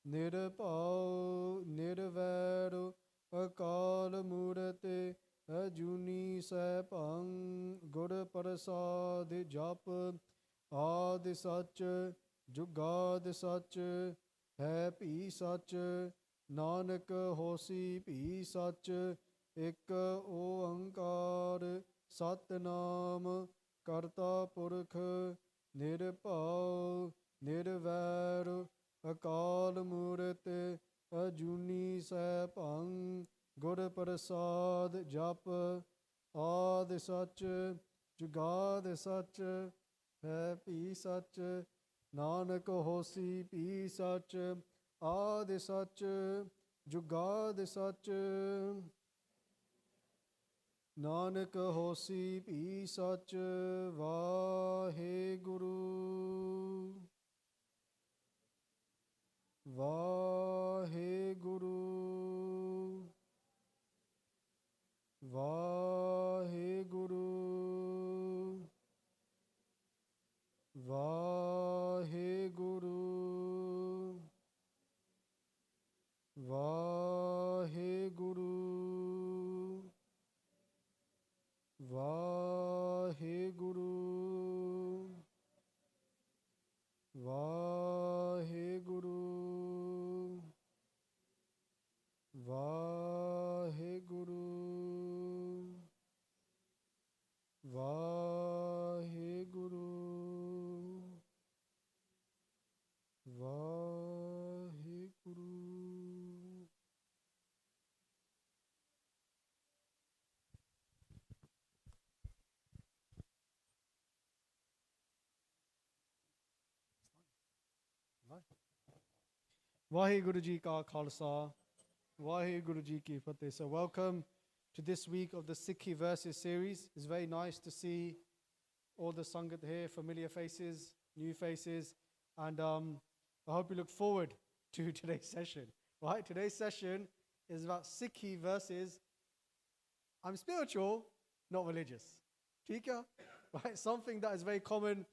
ਨਿਰਭਉ ਨਿਰਵੈਰ ਅਕਾਲ ਮੂਰਤ ਅਜੂਨੀ ਸੈਭੰ ਗੁਰ ਪ੍ਰਸਾਦ ਜਪ ਆਦਿ ਸੱਚ ਜੁਗਾਦ ਸੱਚ ਹੈ ਭੀ ਸੱਚ ਨਾਨਕ ਹੋਸੀ ਭੀ ਸੱਚ ਇਕ ਓੰਕਾਰ ਸਤਨਾਮ ਕਰਤਾ ਪੁਰਖ ਨਿਰਭਉ ਨਿਰਵੈਰ ਅਕਾਲ ਮੂਰਤ ਅਜੂਨੀ ਸੈਭੰ ਗੁਰ ਪ੍ਰਸਾਦ ਜਪ ਆਦਿ ਸੱਚ ਜੁਗਾਦ ਸੱਚ ਹੈ ਭੀ ਸੱਚ ਨਾਨਕ ਹੋਸੀ ਭੀ ਸੱਚ ਆਦਿ ਸੱਚ ਜੁਗਾਦ ਸੱਚ ਨਾਨਕ ਹੋਸੀ ਭੀ ਸੱਚ Waheguru Waheguru Waheguru Waheguru Waheguru Waheguru Waheguru Waheguru Waheguru Waheguru Vaheguru Ji Ka Khalsa, Vaheguru Ji Ki Fateh. So welcome to this week of the Sikhi verses series. It's very nice to see all the Sangat here, familiar faces, new faces, and I hope you look forward to today's session. Right? Today's session is about Sikhi verses. I'm spiritual, not religious. Tika? Right? Something that is very common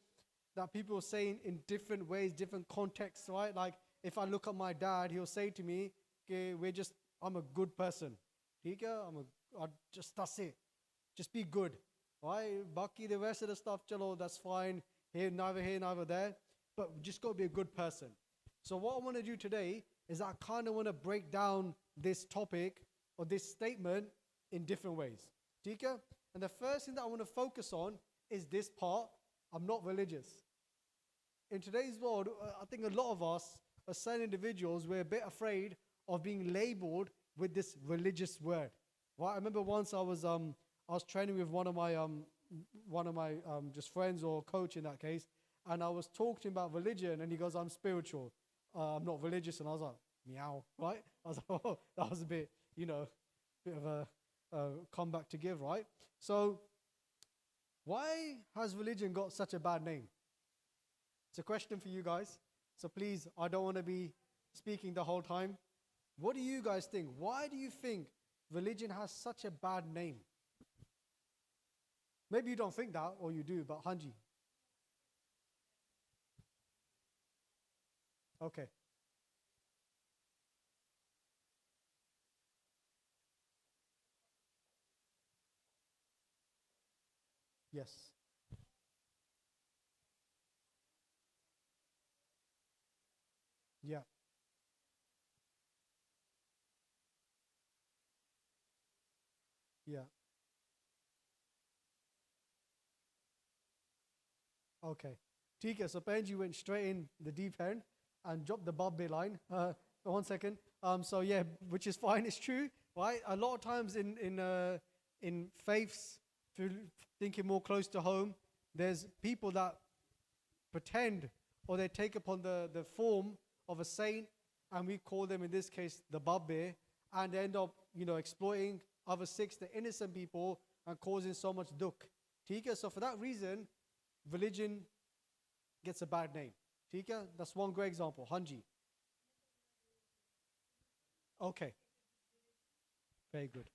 that people say in different ways, different contexts, right? Like if I look at my dad, he'll say to me, okay, I'm a good person. Tika? That's it. Just be good. Right? Baki, the rest of the stuff, chalo, that's fine. Here, neither there. But just got to be a good person. So what I want to do today is I kind of want to break down this topic or this statement in different ways. Tika? And the first thing that I want to focus on is this part. I'm not religious. In today's world, I think a lot of us, as certain individuals, we're a bit afraid of being labeled with this religious word. Right? I remember once I was training with one of my just friends or coach in that case, and I was talking about religion, and he goes, "I'm spiritual. I'm not religious." And I was like, "Meow," right? I was like, "Oh, that was a bit of a comeback to give, right?" So, why has religion got such a bad name? It's a question for you guys. So please, I don't want to be speaking the whole time. What do you guys think? Why do you think religion has such a bad name? Maybe you don't think that, or you do, but Hanji. Okay. Yes. Yeah. Yeah. Okay. Tika, so Benji went straight in the deep end and dropped the Babbe line. 1 second. So yeah, which is fine. It's true, right? A lot of times in faiths, thinking more close to home, there's people that pretend or they take upon the form of a saint, and we call them in this case the Babbe, and they end up exploiting other Sikhs, the innocent people, and causing so much dukh. Tika, so for that reason, religion gets a bad name. Tika, that's one great example. Hanji. Okay. Very good.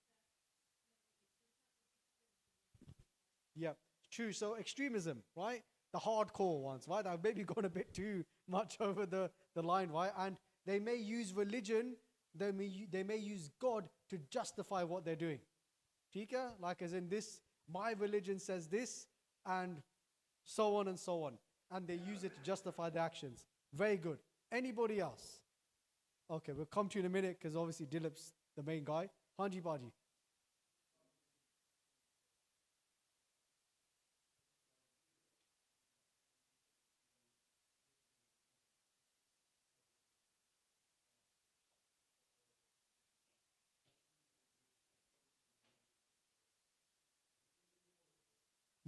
Yeah, true. So extremism, right? The hardcore ones, right? I've maybe gone a bit too much over the line, right? And they may use religion, they may use God to justify what they're doing. ठीक है? Like as in this, my religion says this, and so on and so on. And they use it to justify their actions. Very good. Anybody else? Okay, we'll come to you in a minute because obviously Dilip's the main guy. Hanji Baji.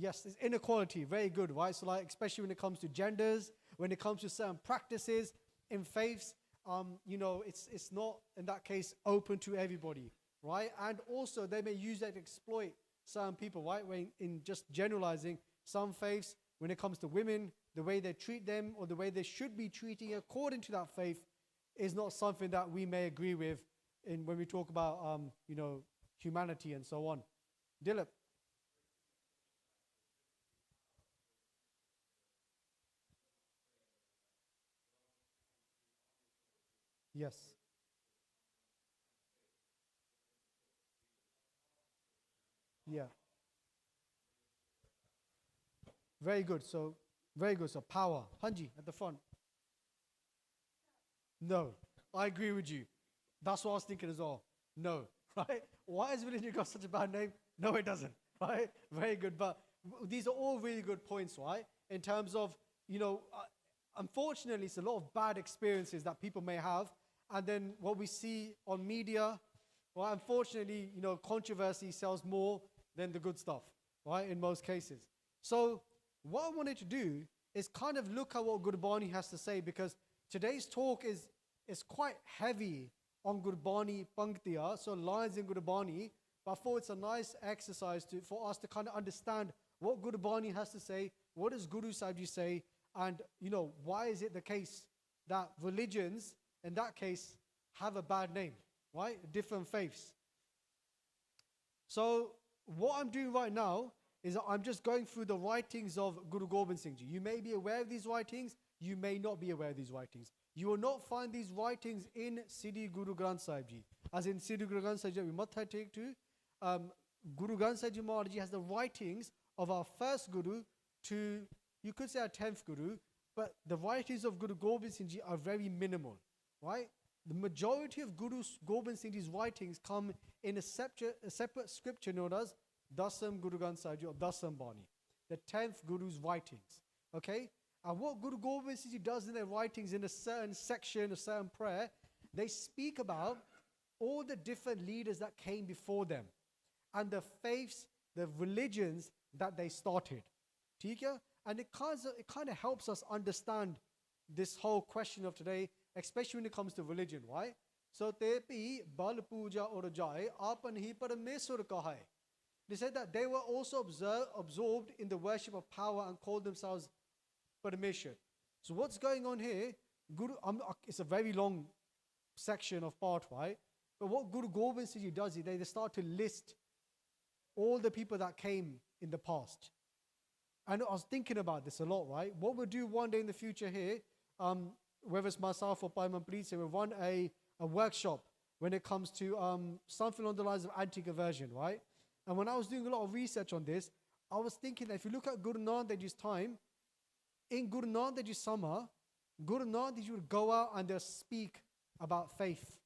Yes, it's inequality. Very good, right? So like, especially when it comes to genders, when it comes to certain practices in faiths, it's not, in that case, open to everybody, right? And also, they may use that to exploit certain people, right? When in just generalizing, some faiths, when it comes to women, the way they treat them or the way they should be treating according to that faith is not something that we may agree with when we talk about, humanity and so on. Dilip. Yes. Yeah. Very good. So, very good. So, power. Hanji, at the front. No. I agree with you. That's what I was thinking as well. No. Right? Why has religion got such a bad name? No, it doesn't. Right? Very good. But these are all really good points, right? In terms of, unfortunately, it's a lot of bad experiences that people may have. And then what we see on media, well, unfortunately, controversy sells more than the good stuff, right? In most cases. So what I wanted to do is kind of look at what Gurbani has to say, because today's talk is quite heavy on Gurbani Panktiya, so lines in Gurbani. But I thought it's a nice exercise for us to kind of understand what Gurbani has to say, what does Guru Sahib Ji say, and why is it the case that religions, in that case, have a bad name, right? Different faiths. So what I'm doing right now is that I'm just going through the writings of Guru Gobind Singh Ji. You may be aware of these writings, you may not be aware of these writings. You will not find these writings in Siddhi Guru Granth Sahib Ji. As in Siddhi Guru Granth Sahib Ji, we must take to Guru Granth Sahib Ji Maharaj Ji has the writings of our first Guru to, you could say our 10th Guru, but the writings of Guru Gobind Singh Ji are very minimal, right? The majority of Guru Gobind Singh Ji's writings come in a separate scripture known as Dasam Guru Granth Sahib Ji or Dasam Bani, the 10th Guru's writings, okay? And what Guru Gobind Singh Ji does in their writings in a certain section, a certain prayer, they speak about all the different leaders that came before them and the faiths, the religions that they started. ठीक है? And it kind of helps us understand this whole question of today, especially when it comes to religion, right? So te pi bal puja or jai apan hi parameswar kahai. They said that they were also absorbed in the worship of power and called themselves Parameshwar. So what's going on here? It's a very long section of part, right? But what Guru Gobind Singh Ji does is they start to list all the people that came in the past. And I was thinking about this a lot, right? What we'll do one day in the future here, whether it's myself or Bhai Manpreet, we'll run a workshop when it comes to something on the lines of anti-conversion, right? And when I was doing a lot of research on this, I was thinking that if you look at Guru Nanak Dev Ji's time, in Guru Nanak Dev Ji's summer, Guru Nanak Dev Ji would go out and they'll speak about faith.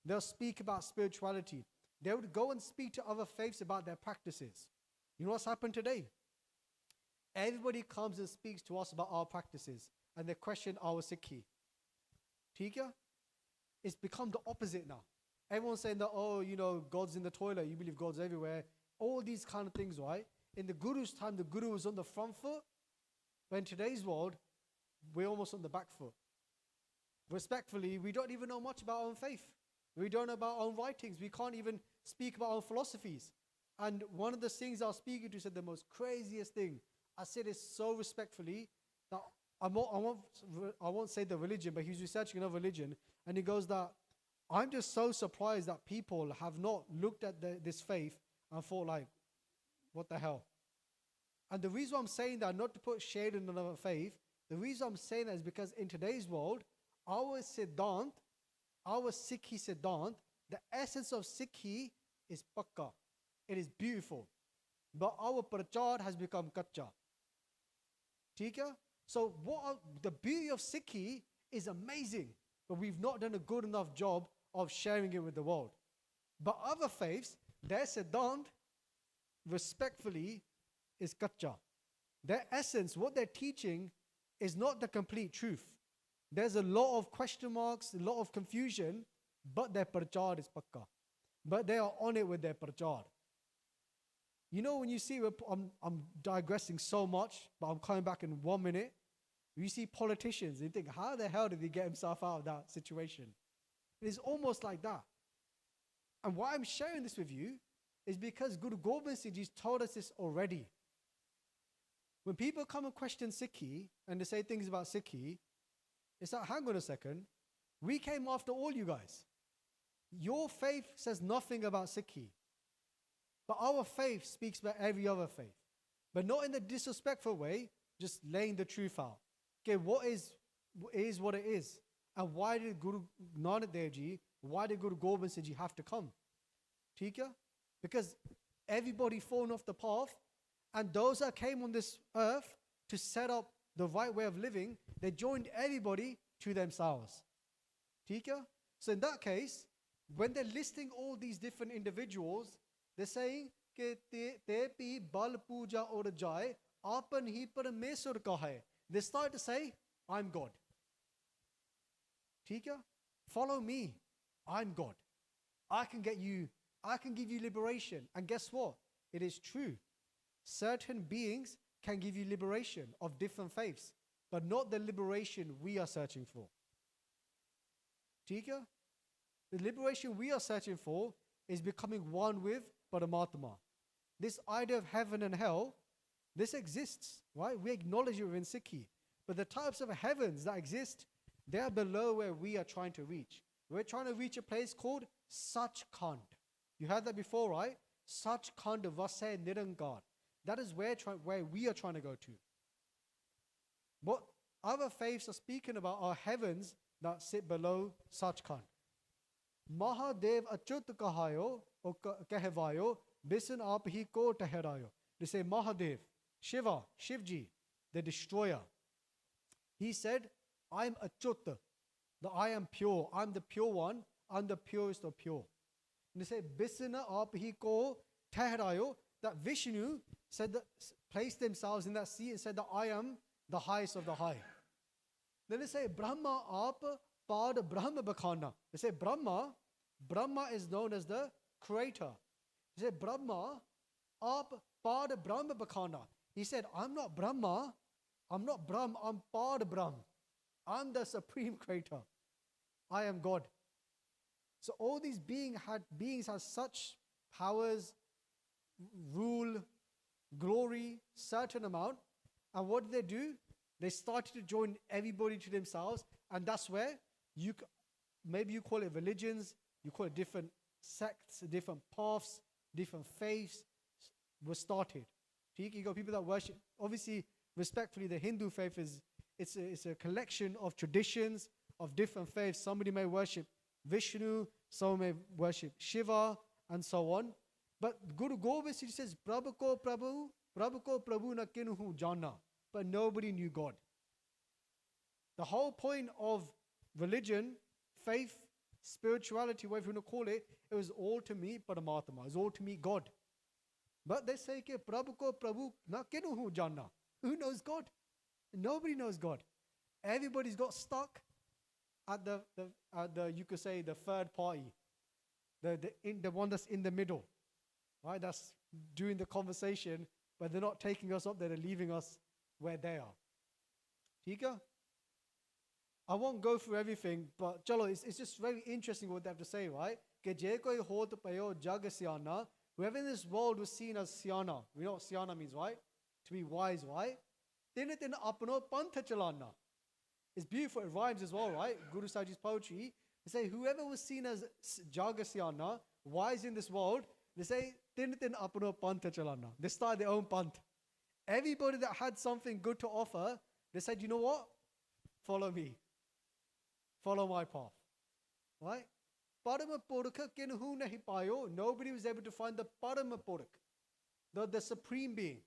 They'll speak about spirituality. They would go and speak to other faiths about their practices. You know what's happened today? Everybody comes and speaks to us about our practices and they question our Sikhi. ठीक है? It's become the opposite now. Everyone's saying that, God's in the toilet, you believe God's everywhere. All these kind of things, right? In the Guru's time, the Guru was on the front foot. But in today's world, we're almost on the back foot. Respectfully, we don't even know much about our own faith. We don't know about our own writings. We can't even speak about our own philosophies. And one of the things I was speaking to said the most craziest thing. I said it so respectfully that I won't say the religion, but he's researching another religion. And he goes that, I'm just so surprised that people have not looked at this faith and thought like, what the hell? And the reason I'm saying that, not to put shade in another faith, the reason I'm saying that is because in today's world, our siddhant, our Sikhi Siddhant, the essence of Sikhi is pakka. It is beautiful. But our prachar has become kacha. ठीक है? So the beauty of Sikhi is amazing, but we've not done a good enough job of sharing it with the world. But other faiths, their siddhant, respectfully, is kacha. Their essence, what they're teaching, is not the complete truth. There's a lot of question marks, a lot of confusion, but their prachar is pakka. But they are on it with their prachar. You know, when you see, I'm digressing so much, but I'm coming back in 1 minute. You see politicians, and you think, how the hell did he get himself out of that situation? It is almost like that. And why I'm sharing this with you is because Guru Gobind Singh Ji's told us this already. When people come and question Sikhi, and they say things about Sikhi, it's like, hang on a second, we came after all you guys. Your faith says nothing about Sikhi. But our faith speaks about every other faith. But not in a disrespectful way, just laying the truth out. Okay, what is what it is. And why did Guru Nanak Dev Ji, why did Guru Gobind Singh Ji have to come? ठीक है? Because everybody fallen off the path, and those that came on this earth to set up the right way of living, they joined everybody to themselves. ठीक है? So in that case, when they're listing all these different individuals, they're saying कि ते भी बल पूजा और जाए आपन ही परमेश्वर का है. They start to say, I'm God. ठीक है? Follow me. I'm God. I can give you liberation. And guess what? It is true. Certain beings can give you liberation of different faiths, but not the liberation we are searching for. ठीक है? The liberation we are searching for is becoming one with Paramatma. This idea of heaven and hell, this exists, right? We acknowledge it within Sikhi. But the types of heavens that exist, they are below where we are trying to reach. We're trying to reach a place called Sachkhand. You heard that before, right? Sachkhand Vase Nirankar. That is where we are trying to go to. What other faiths are speaking about are heavens that sit below Sachkhand. Mahadev Achut Kahayo or Kahavayo, Bisan Aphi Ko Taharayo. They say Mahadev, Shiva, Shivji, the destroyer. He said, I'm Achut, that I am pure, I'm the pure one, I'm the purest of pure. And they say, Bisana Aphi Ko Taharayo, that Vishnu said that, placed themselves in that sea and said that I am the highest of the high. Then they say, Brahma Ap Pad Brahma Bakhana. They say, Brahma is known as the creator. He said, Brahma Ap Pad Brahma Bakhana. He said, I'm not Brahma, I'm Pad Brahm. I'm the supreme creator. I am God. So all these beings had such powers, rule, glory, certain amount. And what did they do? They started to join everybody to themselves. And that's where maybe you call it religions, you call it different sects, different paths, different faiths were started. You got people that worship, obviously, respectfully, the Hindu faith it's a collection of traditions of different faiths. Somebody may worship Vishnu, someone may worship Shiva, and so on. But Guru Gobind Singh says, Prabhu ko Prabhu na kinuhu jana. But nobody knew God. The whole point of religion, faith, spirituality, whatever you want to call it, it was all to meet Paramatma. It was all to meet God. But they say, Prabhu ko Prabhu na kinuhu jana. Who knows God? Nobody knows God. Everybody's got stuck at the you could say the third party, the one that's in the middle, right? That's doing the conversation, but they're not taking us up there. They're leaving us where they are. Tika? I won't go through everything, but chalo, it's just very interesting what they have to say, right? Whoever in this world was seen as Siana, we know what Siana means, right? To be wise, right? It's beautiful, it rhymes as well, right? Guru Sahib's poetry. They say, whoever was seen as Jagasyana, wise in this world, they say, they start their own panth. Everybody that had something good to offer, they said, you know what? Follow me. Follow my path. right? Paramapurukha kinhu nahi payo. Nobody was able to find the Paramapurukh, the supreme being.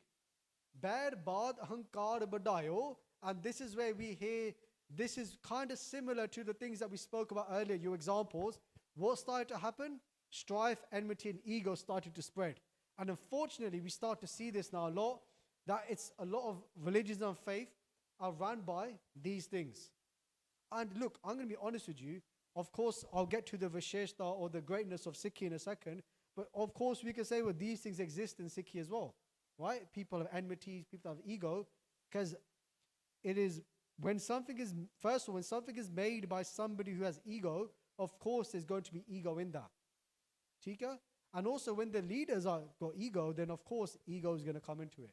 Bad bad hankar badayo. And this is where we hear, this is kind of similar to the things that we spoke about earlier, your examples. What started to happen? Strife, enmity, and ego started to spread. And unfortunately, we start to see this now a lot, that it's a lot of religions and faith are run by these things. And look, I'm going to be honest with you. Of course, I'll get to the Visheshta or the greatness of Sikhi in a second. But of course, we can say, well, these things exist in Sikhi as well, right? People have enmities, people have ego, because it is, when something is, first of all, when something is made by somebody who has ego, of course there's going to be ego in that. Tika? And also when the leaders are got ego, then of course ego is going to come into it.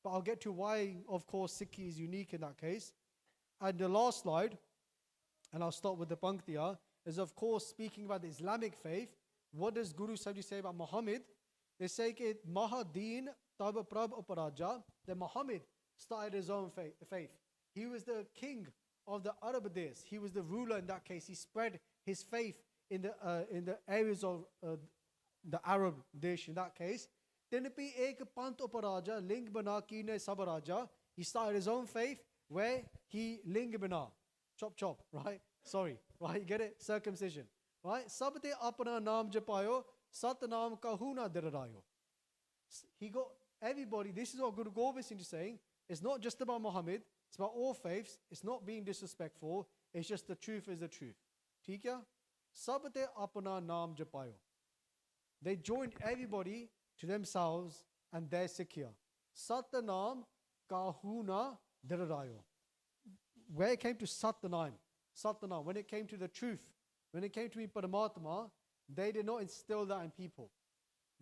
But I'll get to why, of course, Sikhi is unique in that case. And the last slide, and I'll start with the Panktiya, is of course speaking about the Islamic faith. What does Guru Sahib say about Muhammad? They say that Mahadeen Tab Prab Uparaja, that Muhammad started his own faith. He was the king of the Arab days. He was the ruler in that case. He spread his faith in the areas of the Arab dish in that case. Then ek pant uparaja ling bana kine sabaraja. He started his own faith where he ling bana, chop chop, right? Sorry, right? You get it? Circumcision, right? Sabte apna naam japayo, sat naam kahuna dirarayo. He got everybody. This is what Guru Gobind Singh is saying. It's not just about Muhammad. It's about all faiths. It's not being disrespectful. It's just the truth is the truth. ठीक है? Sabte apna naam japayo. They joined everybody to themselves and their Sikhya. Satnam kahuna dirarayo. Where it came to Satnam, when it came to the truth, when it came to me Paramatma, they did not instill that in people.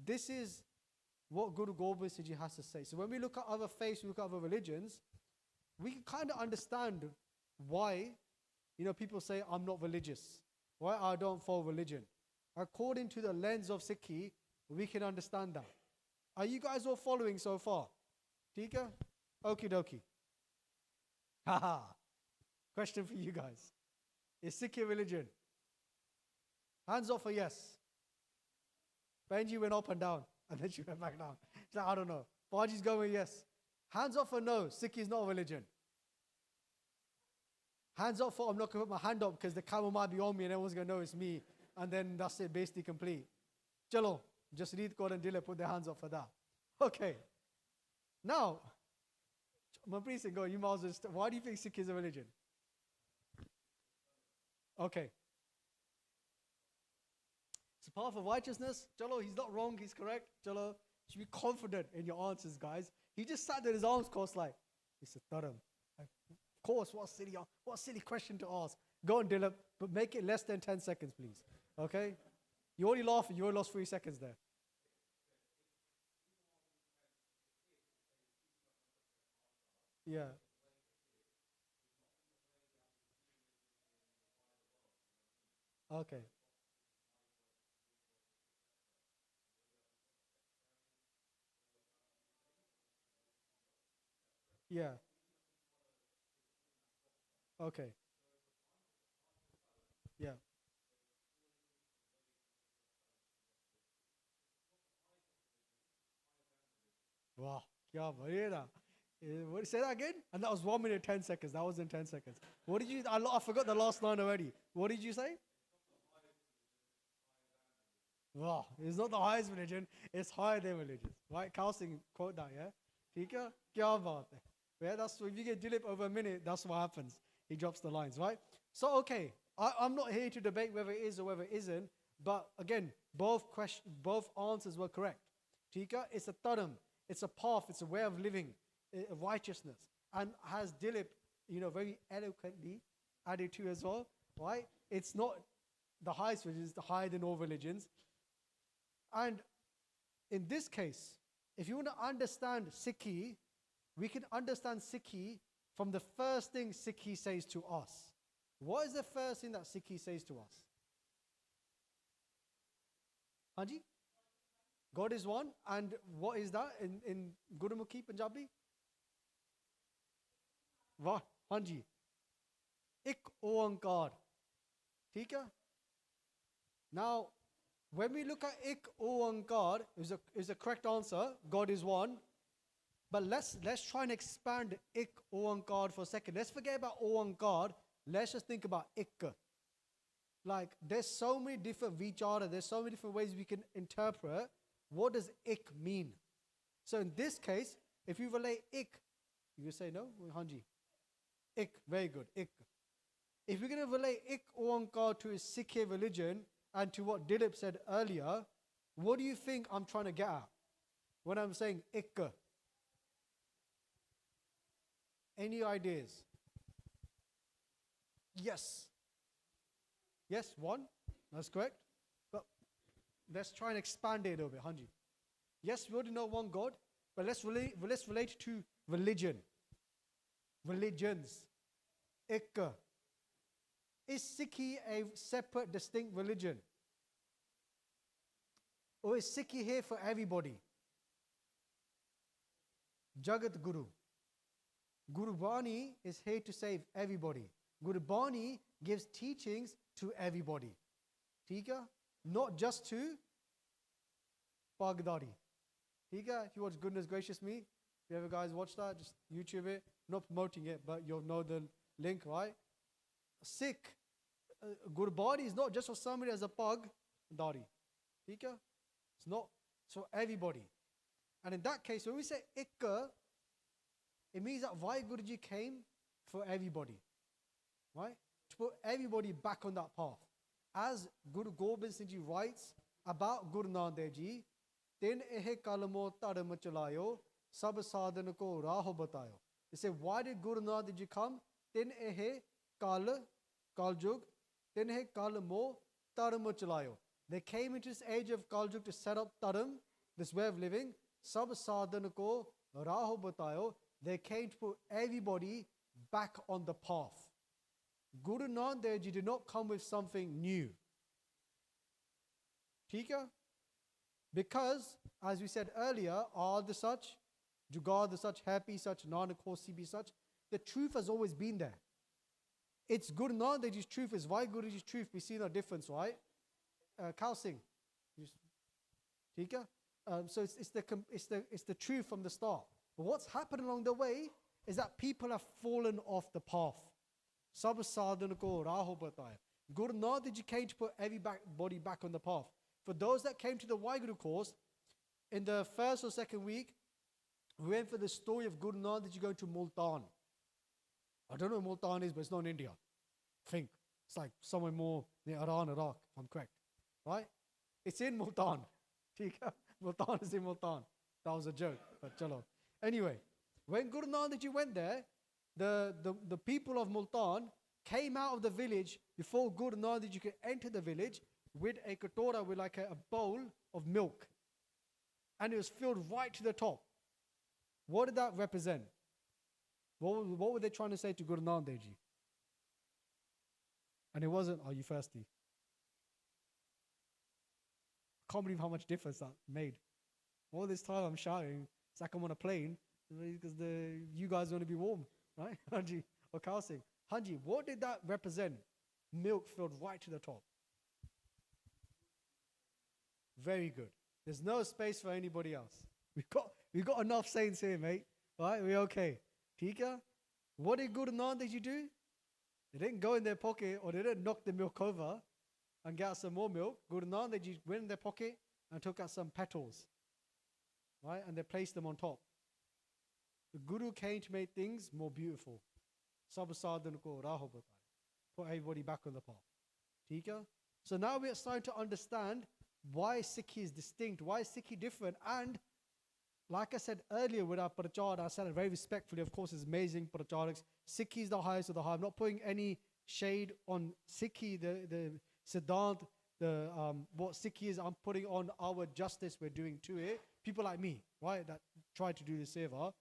This is what Guru Gobind Singh Ji has to say. So when we look at other faiths, we look at other religions, we can kind of understand why, people say, I'm not religious, why I don't follow religion. According to the lens of Sikhi, we can understand that. Are you guys all following so far? Tika? Okie dokie. Haha. Question for you guys. Is Sikhi religion? Hands off for yes. Benji went up and down, and then she went back down. She's like, I don't know. Baji's going yes. Hands off for no. Sikhi is not a religion. Hands up for I'm not going to put my hand up because the camera might be on me and everyone's going to know it's me. And then that's it, basically complete. Chalo, just read Quran and Dila, put their hands up for that. Okay. Now, Manpreet Singh, go, you might as well just, why do you think Sikh is a religion? Okay. It's a path of righteousness. Chalo, he's not wrong, he's correct. Chalo, you should be confident in your answers, guys. He just sat there, his arms crossed like, it's a dharam. Of course, what a silly question to ask. Go on, Dilip, but make it less than 10 seconds, please. Okay? You already laughed, you already lost 3 seconds there. Yeah. Okay. Yeah. Okay. Yeah. Wow. Kya bhaiya. What, say that again? And that was 1 minute 10 seconds. That wasn't 10 seconds. What did you? I forgot the last line already. What did you say? Wow. It's not the highest religion. It's higher than religion. Right? Carl Singh quote that. Yeah. ठीक है? क्या बात है? Yeah, that's if you get Dilip over a minute, that's what happens. He drops the lines, right? So okay, I'm not here to debate whether it is or whether it isn't, but again, both answers were correct. Tika, it's a taram, it's a path, it's a way of living, a righteousness, and has Dilip, very eloquently added to as well, right? It's not the highest religion, it's the higher than all religions. And in this case, if you want to understand Sikhi, we can understand Sikhi from the first thing Sikhi says to us. What is the first thing that Sikhi says to us? Hanji? God is one. And what is that in Gurumukhi Punjabi? Wah, Hanji. Ik oankar. ठीक है? Now, when we look at ik oankar, is a correct answer. God is one. But let's try and expand ik oankar for a second. Let's forget about oankar. Let's just think about ik. Like, there's so many different vichara, there's so many different ways we can interpret. What does ik mean? So in this case, if you relate ik, you say no, Hanji. Ik, very good, ik. If you're going to relate ik oankar to his Sikhi religion and to what Ditt said earlier, what do you think I'm trying to get at when I'm saying ik? Any ideas? Yes. Yes, one. That's correct. But let's try and expand it a little bit, Hanji. Yes, we already know one God, but let's relate it to religion. Religions. Ik. Is Sikhi a separate, distinct religion? Or is Sikhi here for everybody? Jagat Guru. Gurbani is here to save everybody. Gurbani gives teachings to everybody. Tika? Not just to Pagdari. Tika? If you watch Goodness Gracious Me, if you ever guys watch that, just YouTube it. Not promoting it, but you'll know the link, right? Sikh. Gurbani is not just for somebody as a Pagdari. Tika? It's not. It's for everybody. And in that case, when we say Ikka, it means that Guruji came for everybody. Right? To put everybody back on that path. As Guru Gobind Singh Ji writes about Guru Nanak Dev Ji, Tin ehe kalmo taram chalayo, sab sadhan ko raho batayo. They say, why did Guru Nanak Dev Ji come? Tin ehe kaljug, tin ehe kalmo taram chalayo. They came into this age of kaljug to set up taram, this way of living. Sab sadhan ko raho batayo. They came to put everybody back on the path. Guru Nanak Dev Ji did not come with something new. Tika? Because, as we said earlier, are the such, Jugaad the such, happy such, Nanak Hosi be such, the truth has always been there. It's Guru Nanak Dev Ji's truth, is why Guruji's truth, we see no difference, right? Khal Singh. Tika? So it's the truth from the start. But what's happened along the way is that people have fallen off the path. Sab sadhan ko raho bataya. Guru Nanak Dev Ji came to put everybody back on the path. For those that came to the Waheguru course, in the first or second week, we went for the story of Guru Nanak Dev Ji going to Multan. I don't know where Multan is, but it's not in India. I think. It's like somewhere more near Iran, Iraq, if I'm correct. Right? It's in Multan. Multan is in Multan. That was a joke, but chalo. Anyway, when Guru Nanak Dev Ji went there, the people of Multan came out of the village before Guru Nanak Dev Ji could enter the village with a katora, with like a bowl of milk. And it was filled right to the top. What did that represent? What were they trying to say to Guru Nanak Dev Ji? And it wasn't, are you thirsty? I can't believe how much difference that made. All this time I'm shouting, it's like I'm on a plane, because you guys want to be warm, right? Hanji, or Khal Singh. Hanji, what did that represent? Milk filled right to the top. Very good. There's no space for anybody else. We've got enough saints here, mate. Right? We're okay. Tika? What did Guru Nanak Dev Ji do? They didn't go in their pocket, or they didn't knock the milk over and get some more milk. Guru Nanak Dev Ji went in their pocket and took out some petals. Right? And they placed them on top. The Guru came to make things more beautiful. Sab sadhan ko raho bataya. Put everybody back on the path. Tika? So now we're starting to understand why Sikhi is distinct, why is Sikhi different. And like I said earlier with our prachar, I said it very respectfully, of course, it's amazing pracharaks. Sikhi is the highest of the high. I'm not putting any shade on Sikhi, the Siddhant, what Sikhi is. I'm putting on our justice we're doing to it. People like me, right, that try to do the seva.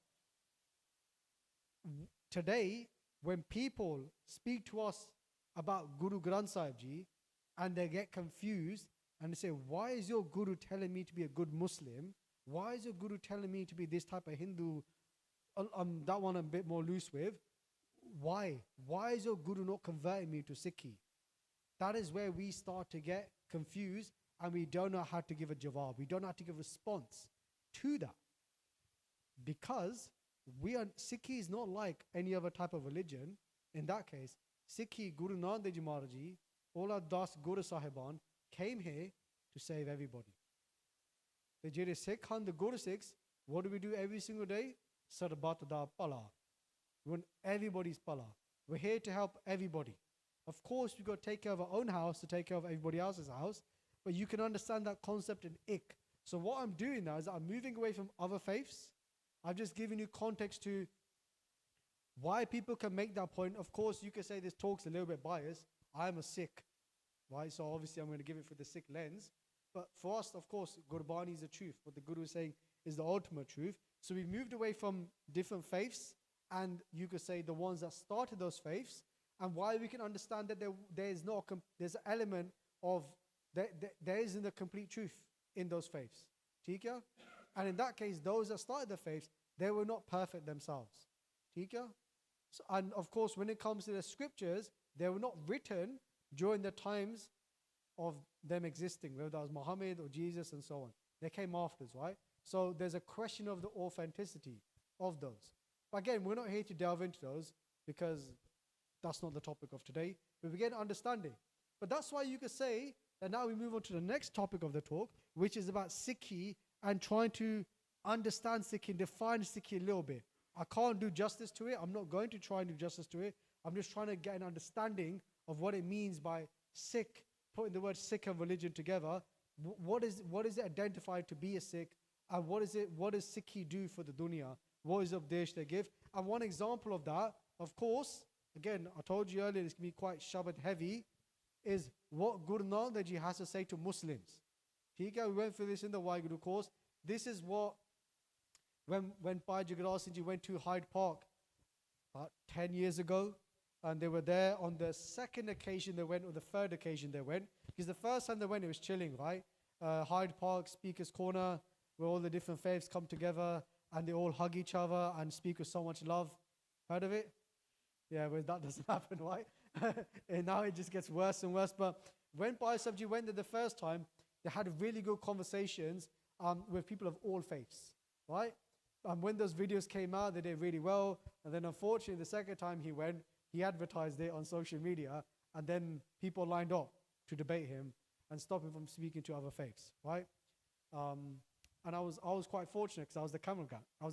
Today, when people speak to us about Guru Granth Sahib Ji and they get confused and they say, why is your Guru telling me to be a good Muslim? Why is your Guru telling me to be this type of Hindu? That one I'm a bit more loose with. Why? Why is your Guru not converting me to Sikhi? that is where we start to get confused and we don't know how to give a jawab. We don't know how to give a response to that. Because Sikhi is not like any other type of religion. In that case, Sikhi, Guru Nanak Dev Ji Maharaj Ji, Ola Das Guru Sahiban came here to save everybody. The Jere Sikh and the Guru Sikhs, what do we do every single day? Sarbat da Pala. We want everybody's Pala. We're here to help everybody. Of course, we've got to take care of our own house to take care of everybody else's house, but you can understand that concept in ik. So what I'm doing now is I'm moving away from other faiths. I've just given you context to why people can make that point. Of course, you can say this talk's a little bit biased. I'm a Sikh, right? So obviously I'm going to give it for the Sikh lens. But for us, of course, Gurbani is the truth. What the Guru is saying is the ultimate truth. So we've moved away from different faiths, and you could say the ones that started those faiths, and why we can understand that there's an element of, there isn't a complete truth in those faiths. ठीक है? And in that case, those that started the faiths, they were not perfect themselves. ठीक है? So, and of course, when it comes to the scriptures, they were not written during the times of them existing, whether that was Muhammad or Jesus and so on. They came afterwards, right? So there's a question of the authenticity of those. But again, we're not here to delve into those because that's not the topic of today. We begin understanding. But that's why you could say that now we move on to the next topic of the talk, which is about Sikhi and trying to understand Sikhi and define Sikhi a little bit. I can't do justice to it. I'm not going to try and do justice to it. I'm just trying to get an understanding of what it means by Sikh, putting the word Sikh and religion together. What is it identified to be a Sikh? And what does Sikhi do for the dunya? What is Updesh they give? And one example of that, of course, again, I told you earlier, it's going to be quite Shabbat heavy, is what Guru Nanak Dev Ji has to say to Muslims. We went through this in the Waheguru course. This is what, when Bhai Jagral Singh Ji went to Hyde Park about 10 years ago, and they were there on the second occasion they went, or the third occasion they went, because the first time they went, it was chilling, right? Hyde Park, Speaker's Corner, where all the different faiths come together, and they all hug each other and speak with so much love. Heard of it? Yeah, well, that doesn't happen, right? And now it just gets worse and worse. But when Bhai Sahib Ji went there the first time, they had really good conversations with people of all faiths, right? When those videos came out, they did really well. And then unfortunately, the second time he went, he advertised it on social media, and then people lined up to debate him and stop him from speaking to other faiths, right? And I was quite fortunate because I was the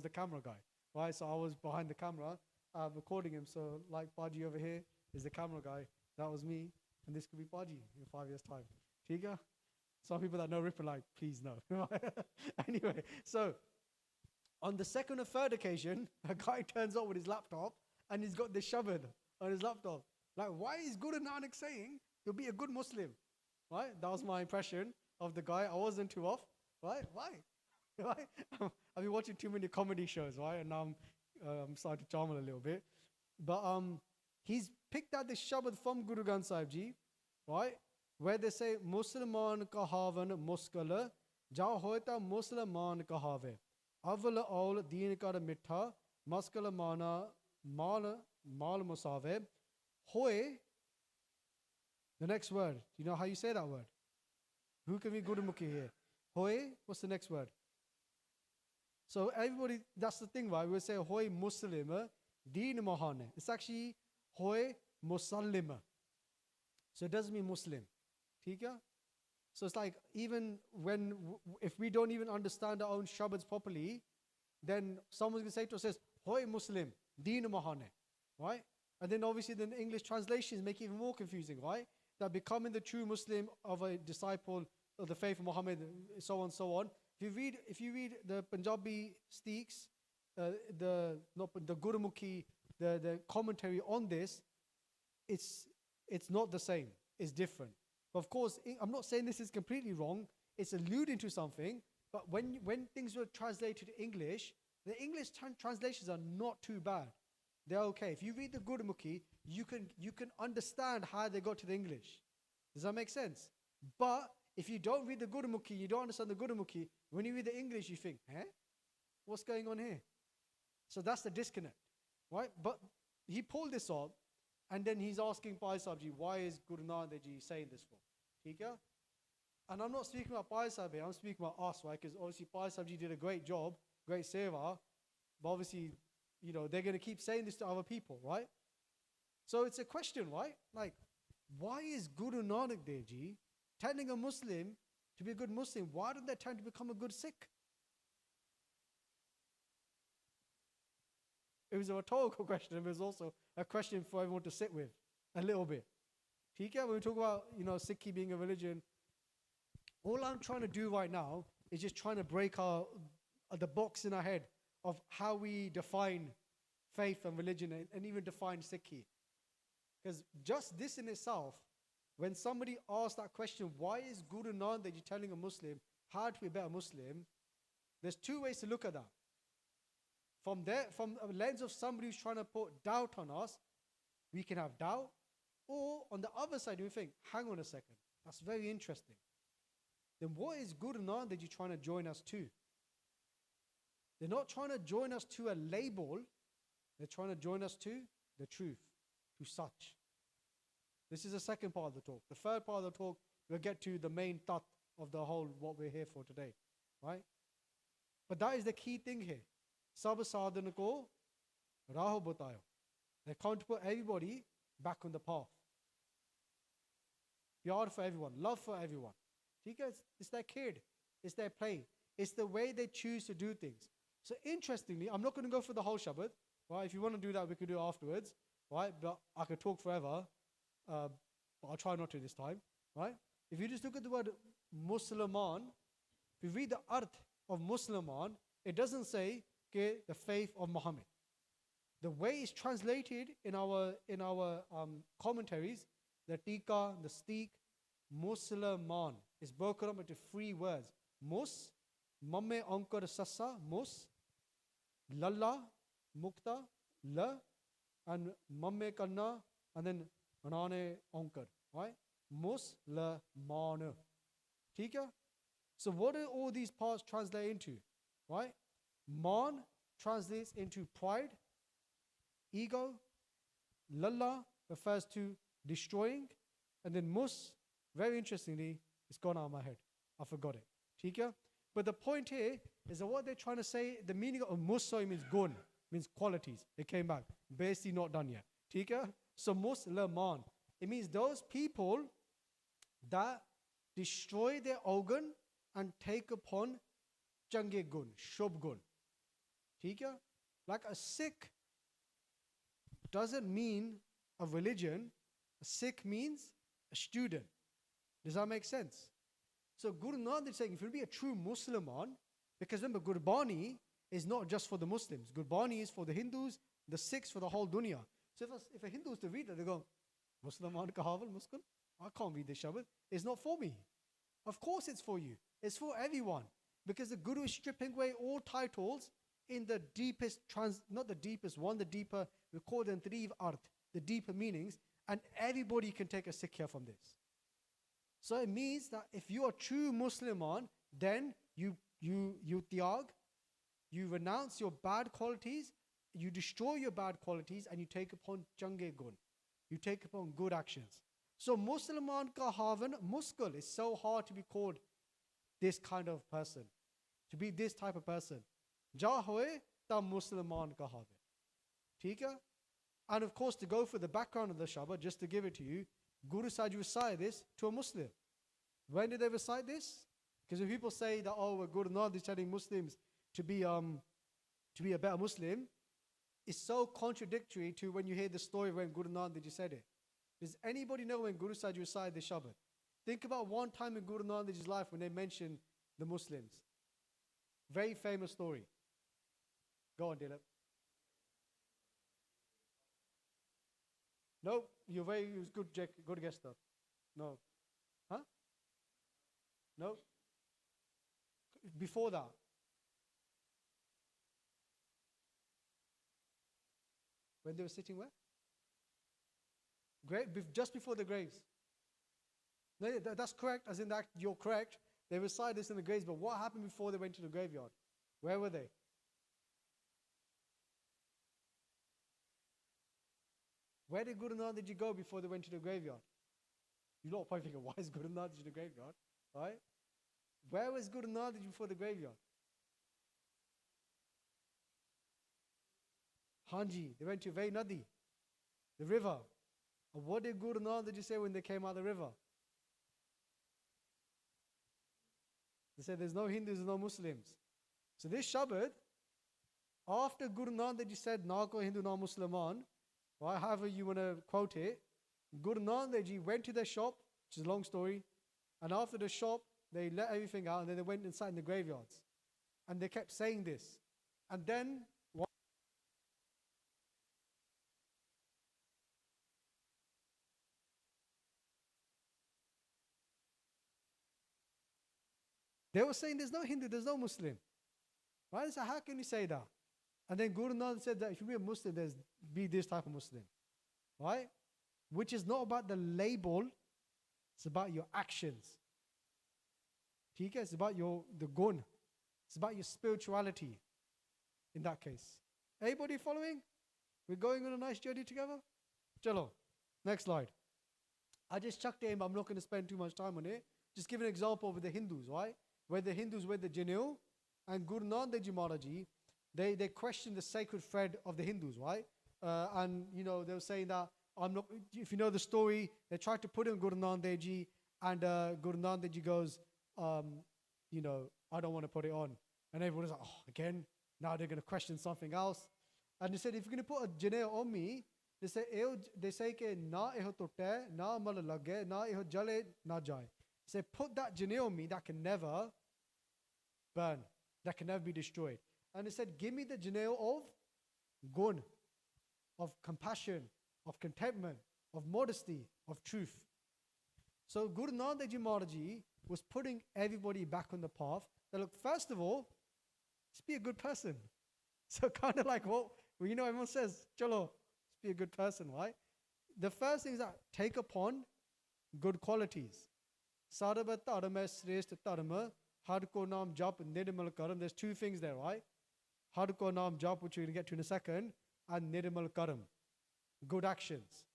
camera guy. Right? So I was behind the camera recording him. So like Baji over here is the camera guy. That was me, and this could be Baji in 5 years' time. Tiga? Some people that know Rip are like, please no. Anyway, so on the second or third occasion, a guy turns up with his laptop and he's got this shabad on his laptop. Like, why is Guru Nanak saying you'll be a good Muslim? Right? That was my impression of the guy. I wasn't too off. Right? Why? Right? I've been watching too many comedy shows, right? And now I'm starting to charm a little bit. But he's picked out this shabad from Guru Granth Sahib Ji, right? Where they say, Musliman kahavan muskala, ja hoita Musliman kahave. Aval aul deen kar mitha, muskala mana mal musave. Hoy, the next word. Do you know how you say that word? Who can be Gurumukhi here? Hoy, what's the next word? So everybody, that's the thing, right? We say Hoy Muslim, Deen Mahane. It's actually Hoy Musallima. So it doesn't mean Muslim. Tika? So it's like, even when, if we don't even understand our own Shabads properly, then someone's going to say to us, says, Hoy Muslim, Deen Mahane. Right? And then obviously the English translations make it even more confusing, right? That becoming the true Muslim of a disciple of the faith of Muhammad, so on, so on. If you read the Punjabi Steaks, the Gurumukhi, the commentary on this, it's not the same. It's different. But of course, I'm not saying this is completely wrong. It's alluding to something. But when things were translated to English, the English translations are not too bad. They're okay. If you read the Gurumukhi, you can understand how they got to the English. Does that make sense? But if you don't read the Gurumukhi, you don't understand the Gurumukhi, when you read the English, you think, what's going on here? So that's the disconnect, right? But he pulled this up, And then he's asking Bhai Sahib ji, why is Guru Nanak ji saying this for? ठीक है? And I'm not speaking about Bhai Sahib here, I'm speaking about us, right? Because obviously Bhai Sahib ji did a great job, great seva, but obviously, you know, they're going to keep saying this to other people, right? So it's a question, right? Like, why is Guru Nanak Dev ji telling a Muslim to be a good Muslim? Why don't they tell him to become a good Sikh? It was a rhetorical question, and it was also a question for everyone to sit with a little bit. When we talk about, you know, Sikhi being a religion, all I'm trying to do right now is just trying to break the box in our head of how we define faith and religion and even define Sikhi. Because just this in itself, when somebody asks that question, why is Guru Nanak that you're telling a Muslim how to be a better Muslim, there's two ways to look at that. From a lens of somebody who's trying to put doubt on us, we can have doubt. Or on the other side, we think, hang on a second, that's very interesting. Then what is Guru Nanak that you're trying to join us to? They're not trying to join us to a label, they're trying to join us to the truth, to such. This is the second part of the talk. The third part of the talk, we'll get to the main tat of the whole, what we're here for today, right? But that is the key thing here. Sab sadhan ko raho batayo. They're trying to put everybody back on the path. Pyar for everyone, love for everyone. It's their kid, it's their play, it's the way they choose to do things. So interestingly, I'm not going to go for the whole Shabbat, right? If you want to do that, we could do it afterwards, right? But I could talk forever, but I'll try not to this time, right? If you just look at the word Musliman, if you read the arth of Musliman, it doesn't say the faith of Muhammad. The way it's translated in our commentaries, the tika, the steek, Musliman is broken up into three words. Mus, mamme ankar sassa, mus, lalla, mukta, la, and mamme kanna, and then anane ankar, right? Musliman. Tika? So what do all these parts translate into, right? Man translates into pride, ego. Lalla refers to destroying. And then mus, very interestingly, it's gone out of my head. I forgot it. Tika? But the point here is that what they're trying to say, the meaning of mus means gun, means qualities. It came back. Basically not done yet. Tika? So Musliman. It means those people that destroy their organ and take upon change gun, shubh gun. Tika? Like a Sikh doesn't mean a religion. A Sikh means a student. Does that make sense? So Guru Nanak is saying, if you be a true Musliman, because remember, Gurbani is not just for the Muslims. Gurbani is for the Hindus, the Sikhs, for the whole dunya. So if a Hindu is to read it, they go, Musliman kahaval muskul? I can't read this Shabbat. It's not for me. Of course it's for you. It's for everyone. Because the Guru is stripping away all titles in the deepest, not the deepest one, the deeper, we call them three arth, the deeper meanings, and everybody can take a Sikh from this. So it means that if you are true Musliman, then you tyag, you renounce your bad qualities, you destroy your bad qualities, and you take upon change gun. You take upon good actions. So Musliman ka havan muskul is so hard to be called this kind of person, to be this type of person. Ja hoye ta Musliman ka have. Theek hai? And of course, to go for the background of the Shabbat, just to give it to you, Guru Sahib recite this to a Muslim. When did they recite this? Because when people say that, oh, Guru Nanak is telling Muslims to be a better Muslim, it's so contradictory to when you hear the story when Guru Nanak just said it. Does anybody know when Guru Sahib recited the Shabbat? Think about one time in Guru Nanak's life when they mentioned the Muslims. Very famous story. Go on, Dilip. No, you're very good, Jack. Good guess though. No. Huh? No? Before that. When they were sitting where? Just before the graves. No, that's correct, as in that you're correct. They recite this in the graves, but what happened before they went to the graveyard? Where were they? Where did Guru Nanak Dev Ji go before they went to the graveyard? You lot probably thinking, why is Guru Nanak Dev Ji in the graveyard? Right? Where was Guru Nanak Dev Ji before the graveyard? Hanji, they went to Vai Nadi, the river. And what did Guru Nanak Dev Ji say when they came out of the river? They said there's no Hindus and no Muslims. So this Shabad, after Guru Nanak Dev Ji said, na ko Hindu na Musliman, right, however you want to quote it, Guru Nanak Dev Ji went to their shop, which is a long story, and after the shop, they let everything out, and then they went inside in the graveyards. And they kept saying this. And then, they were saying there's no Hindu, there's no Muslim. Right? So how can you say that? And then Guru Nanak said that if you be a Muslim, there's be this type of Muslim. Right? Which is not about the label, it's about your actions. It's about the gun. It's about your spirituality in that case. Everybody following? We're going on a nice journey together? Chalo. Next slide. I just chucked it in, but I'm not going to spend too much time on it. Just give an example with the Hindus, right? Where the Hindus were the Janil and Guru Nanak Dev Ji Maharaj Ji, they questioned the sacred thread of the Hindus, right? And you know, they were saying that I'm not. If you know the story, they tried to put in Guru Nanak Dev Ji, and Guru Nanak Dev Ji goes, you know, I don't want to put it on. And everyone was like, oh, again, now they're going to question something else. And they said, if you're going to put a Janil on me, they say ke na eho totte, na mal lage, na eho jale, na jai. They say, put that Janil on me that can never burn, that can never be destroyed. And they said, give me the Janil of gun, of compassion, of contentment, of modesty, of truth. So Guru Nanak Dev Ji Maharaj Ji was putting everybody back on the path. That look, first of all, just be a good person. So kind of like what, well, you know, everyone says, chalo, just be a good person, right? The first thing is that take upon good qualities. Sarva dharma shrestha dharma, har ko naam jap nirmal karam. There's two things there, right? Har ko naam jap, which we're going to get to in a second, and nirmal karam, good actions,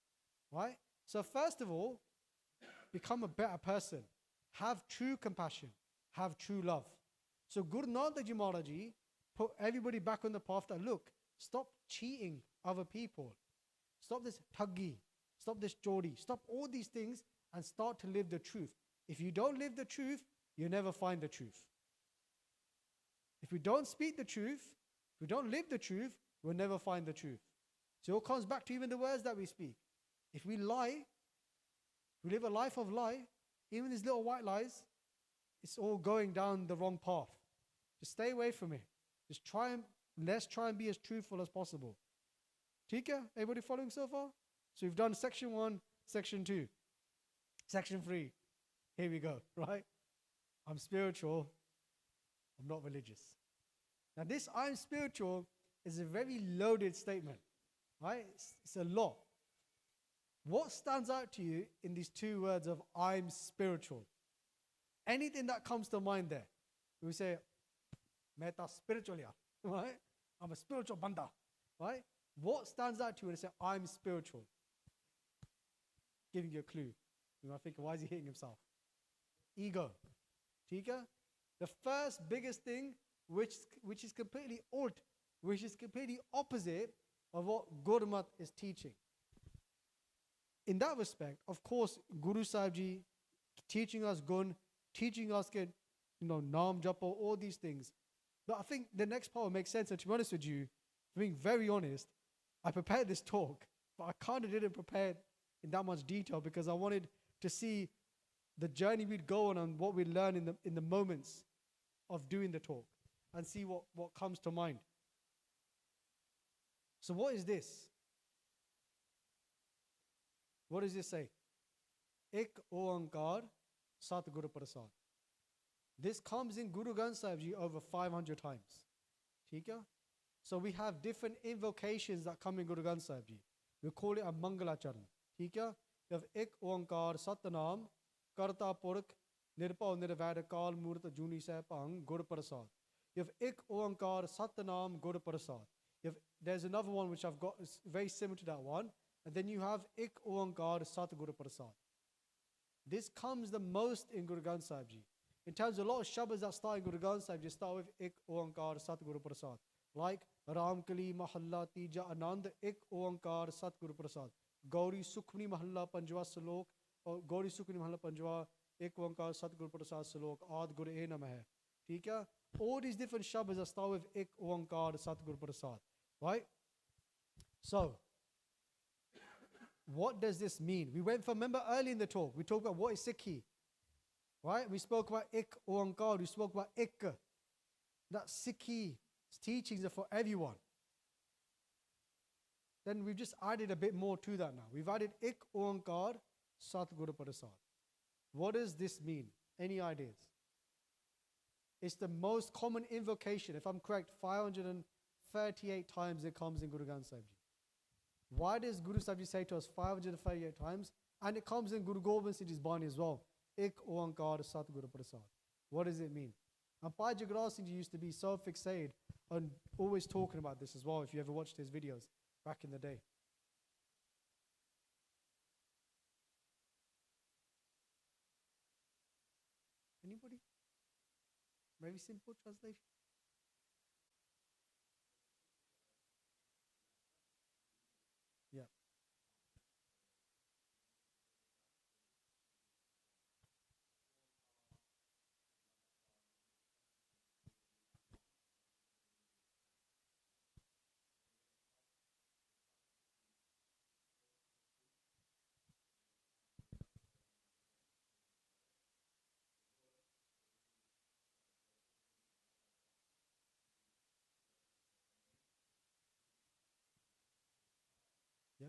right? So first of all, become a better person. Have true compassion. Have true love. So Guru Nanak Dev Ji Maharaj Ji put everybody back on the path that, look, stop cheating other people. Stop this thuggy. Stop this chori. Stop all these things and start to live the truth. If you don't live the truth, you'll never find the truth. If we don't speak the truth, if we don't live the truth, we'll never find the truth. So it all comes back to even the words that we speak. If we lie, we live a life of lie, even these little white lies, it's all going down the wrong path. Just stay away from it. Just let's try and be as truthful as possible. Tika, everybody following so far? So we've done section 1, section 2, section 3. Here we go, right? I'm spiritual, I'm not religious. Now this I'm spiritual is a very loaded statement, right? It's a lot. What stands out to you in these two words of I'm spiritual? Anything that comes to mind there. We say, Meta spiritual, right? I'm a spiritual banda, right? What stands out to you when you say, I'm spiritual? Giving you a clue. You might think, why is he hitting himself? Ego. Tika? The first biggest thing, which is completely which is completely opposite of what Gurmat is teaching. In that respect, of course, Guru Sahib Ji teaching us gun, teaching us Naam Japo, all these things. But I think the next part will make sense. And to be honest with you, being very honest, I prepared this talk, but I kind of didn't prepare it in that much detail because I wanted to see the journey we'd go on and what we'd learn in the moments of doing the talk and see what comes to mind. So what is this? What does this say? Ek Oankar Sat Guru Prasad. This comes in Guru Granth Sahib Ji over 500 times. Tika? So we have different invocations that come in Guru Granth Sahib Ji. We call it a Mangala Charan. Tika? You have Ek Oankar Satnam Karta Purak Nirpao Nirvaidakal Murta Juni Sapang Guru Prasad. You have Ek Oankar Satnam Guru Prasad. There's another one which I've got, is very similar to that one. And then you have Ik Oankar Satguru Prasad. This comes the most in Guru Granth Sahib Ji. In terms of a lot of Shabas that start in Guru Granth Sahib Ji start with Ik Oankar Satguru Prasad. Like Ramkali Mahalla Tija Anand Ik Oankar Satguru Prasad. Gauri Sukhmani Mahalla Panjwa Salok or Gauri Sukhmani Mahalla Panjwa Ik Oankar Satguru Prasad Salok Ad Guru E Namah Hai. ठीक है? All these different Shabas that start with Ik Oankar Satguru Prasad. Right? So, what does this mean? We went from, remember early in the talk, we talked about what is Sikhi. Right? We spoke about Ik Oankar, we spoke about Ik. That Sikhi teachings are for everyone. Then we've just added a bit more to that now. We've added Ik Oankar Satguru Prasad. What does this mean? Any ideas? It's the most common invocation, if I'm correct, 538 times it comes in Guru Granth Sahib Ji. Why does Guru Sahib Ji say to us 538 times? And it comes in Guru Gobind Singh Ji's Bani as well. Ik Oankar Satguru Prasad. What does it mean? And Bhai Jagral Singh Ji used to be so fixated on always talking about this as well, if you ever watched his videos back in the day. Anybody? Very simple translation. Yeah. Yeah.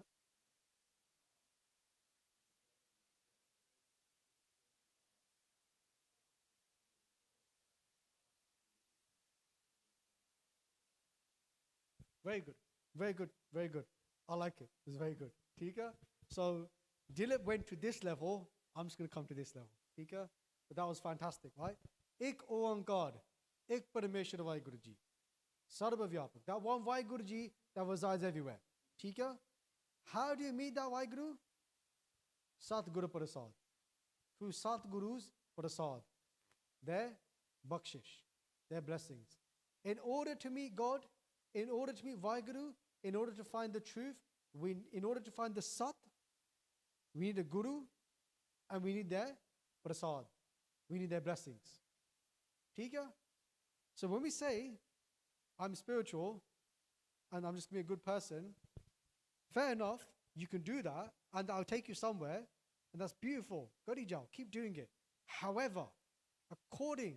Very good. Very good. Very good. I like it. It's very good. Tika? So Dilip went to this level. I'm just going to come to this level. Tika? But that was fantastic, right? Ik Oankar. Ik Parameshwar Vaheguru Ji. Sarva Vyapak. That one Vaheguru Ji that resides everywhere. Tika? How do you meet that Vaheguru? Satguru Prasad. Through Satguru's Prasad. Their bakshish. Their blessings. In order to meet God, in order to meet Vaheguru, in order to find the truth, in order to find the Sat, we need a Guru and we need their Prasad. We need their blessings. Tika? So when we say, I'm spiritual and I'm just going to be a good person, fair enough, you can do that and I'll take you somewhere and that's beautiful. Gadi jao, keep doing it. However, according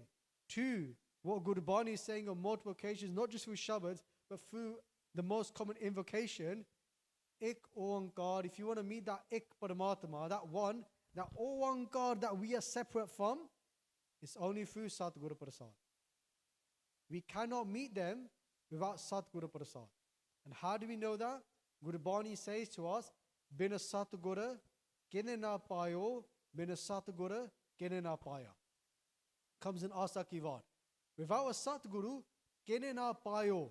to what Gurbani is saying on multiple occasions, not just through Shabads, but through the most common invocation, Ik Oankar, if you want to meet that Ik Paramatma, that one, that Oankar that we are separate from, it's only through Satguru Prasad. We cannot meet them without Satguru Prasad. And how do we know that? Gurbani says to us, Bina Satguru, Kine na payo, Bina Satguru, Kine na paya. Comes in Asa Kivad. Without a Satguru, Kine na payo.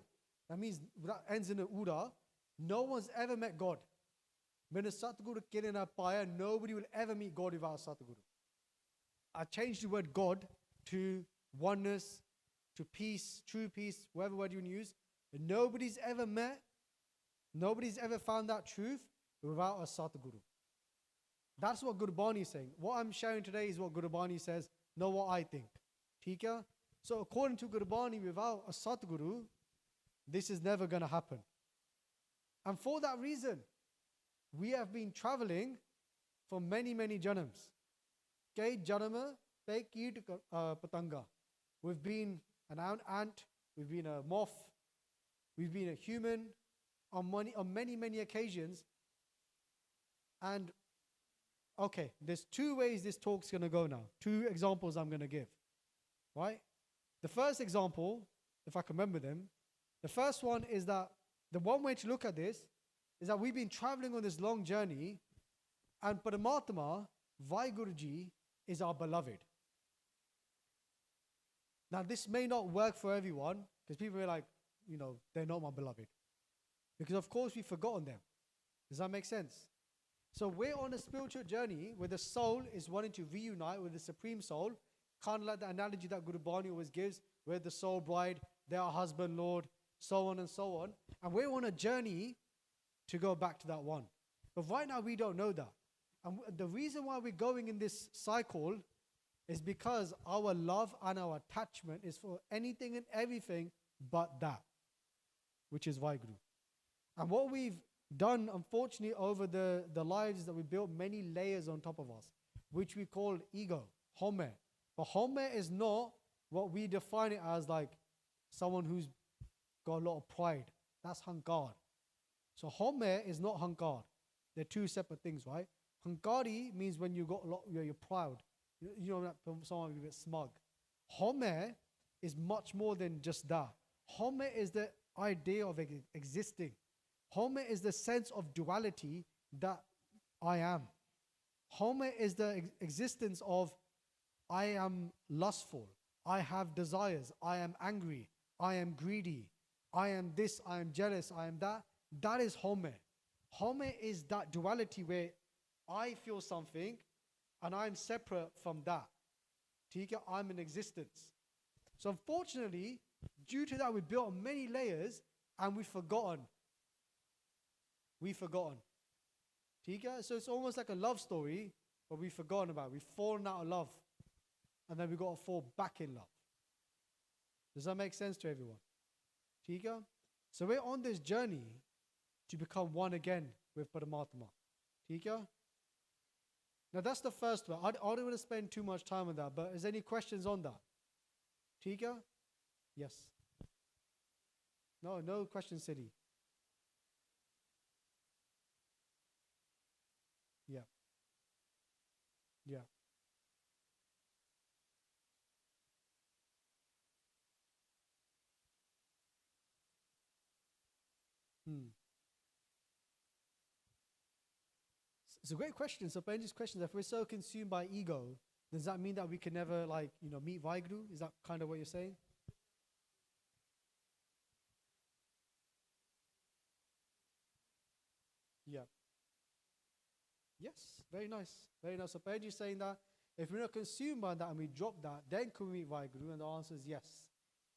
That means, that ends in an Ura. No one's ever met God. Bina Satguru, Kine na paya. Nobody will ever meet God without a Satguru. I changed the word God to oneness, to peace, true peace, whatever word you want to use. And nobody's ever met, nobody's ever found that truth without a Satguru. That's what Gurbani is saying. What I'm sharing today is what Gurbani says, not what I think. Tika? So according to Gurbani, without a Satguru, this is never going to happen. And for that reason, we have been traveling for many, many janams. Kay janama, pe keet patanga. We've been an ant, we've been a moth, we've been a human on many, many occasions. And okay, there's two ways this talk's going to go now. Two examples I'm going to give. Right? The first example, if I can remember them, the first one is that the one way to look at this is that we've been traveling on this long journey and Paramatma, Vaiguruji, is our beloved. Now, this may not work for everyone because people are like, they're not my beloved. Because, of course, we've forgotten them. Does that make sense? So we're on a spiritual journey where the soul is wanting to reunite with the Supreme Soul, kind of like the analogy that Gurbani always gives, where the soul bride, their husband, Lord, so on and so on. And we're on a journey to go back to that one. But right now we don't know that. And the reason why we're going in this cycle is because our love and our attachment is for anything and everything but that, which is Vaheguru. And what we've done, unfortunately, over the lives, is that we built many layers on top of us, which we call ego, home. But home is not what we define it as, like someone who's got a lot of pride. That's hankar. So home is not hankar. They're two separate things, right? Hankari means when you got a lot, you're proud. You know, someone a bit smug. Home is much more than just that. Home is the idea of existing. Home is the sense of duality that I am. Home is the existence of I am lustful, I have desires, I am angry, I am greedy, I am this, I am jealous, I am that. That is home. Home is that duality where I feel something and I'm separate from that. I'm in existence. So unfortunately, due to that, we built on many layers and we've forgotten. We've forgotten. So it's almost like a love story, but we've forgotten about it. We've fallen out of love. And then we've got to fall back in love. Does that make sense to everyone? So we're on this journey to become one again with Paramatma. Now that's the first one. I don't want to spend too much time on that, but is there any questions on that? Yes. No questions, City. Yeah. Yeah. It's a great question. So Benji's question is, if we're so consumed by ego, does that mean that we can never, like, meet Vaheguru? Is that kind of what you're saying? Yeah. Yes. Very nice. Very nice. So Benji's saying that if we're not consumed by that and we drop that, then can we meet Vaheguru? And the answer is yes.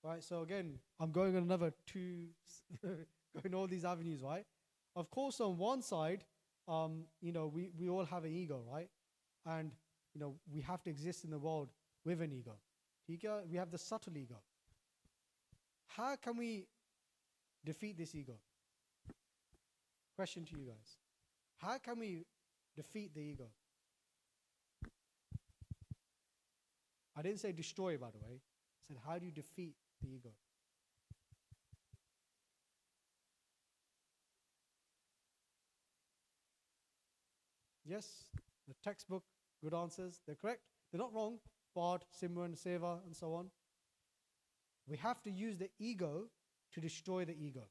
Right. So again, I'm going on another two, going all these avenues, right? Of course, on one side, we all have an ego, right? And, we have to exist in the world with an ego. We have the subtle ego. How can we defeat this ego? Question to you guys. How can we defeat the ego? I didn't say destroy, by the way. I said, how do you defeat the ego? Yes, the textbook, good answers. They're correct. They're not wrong. Bard, Simran, Seva, and so on. We have to use the ego to destroy the ego.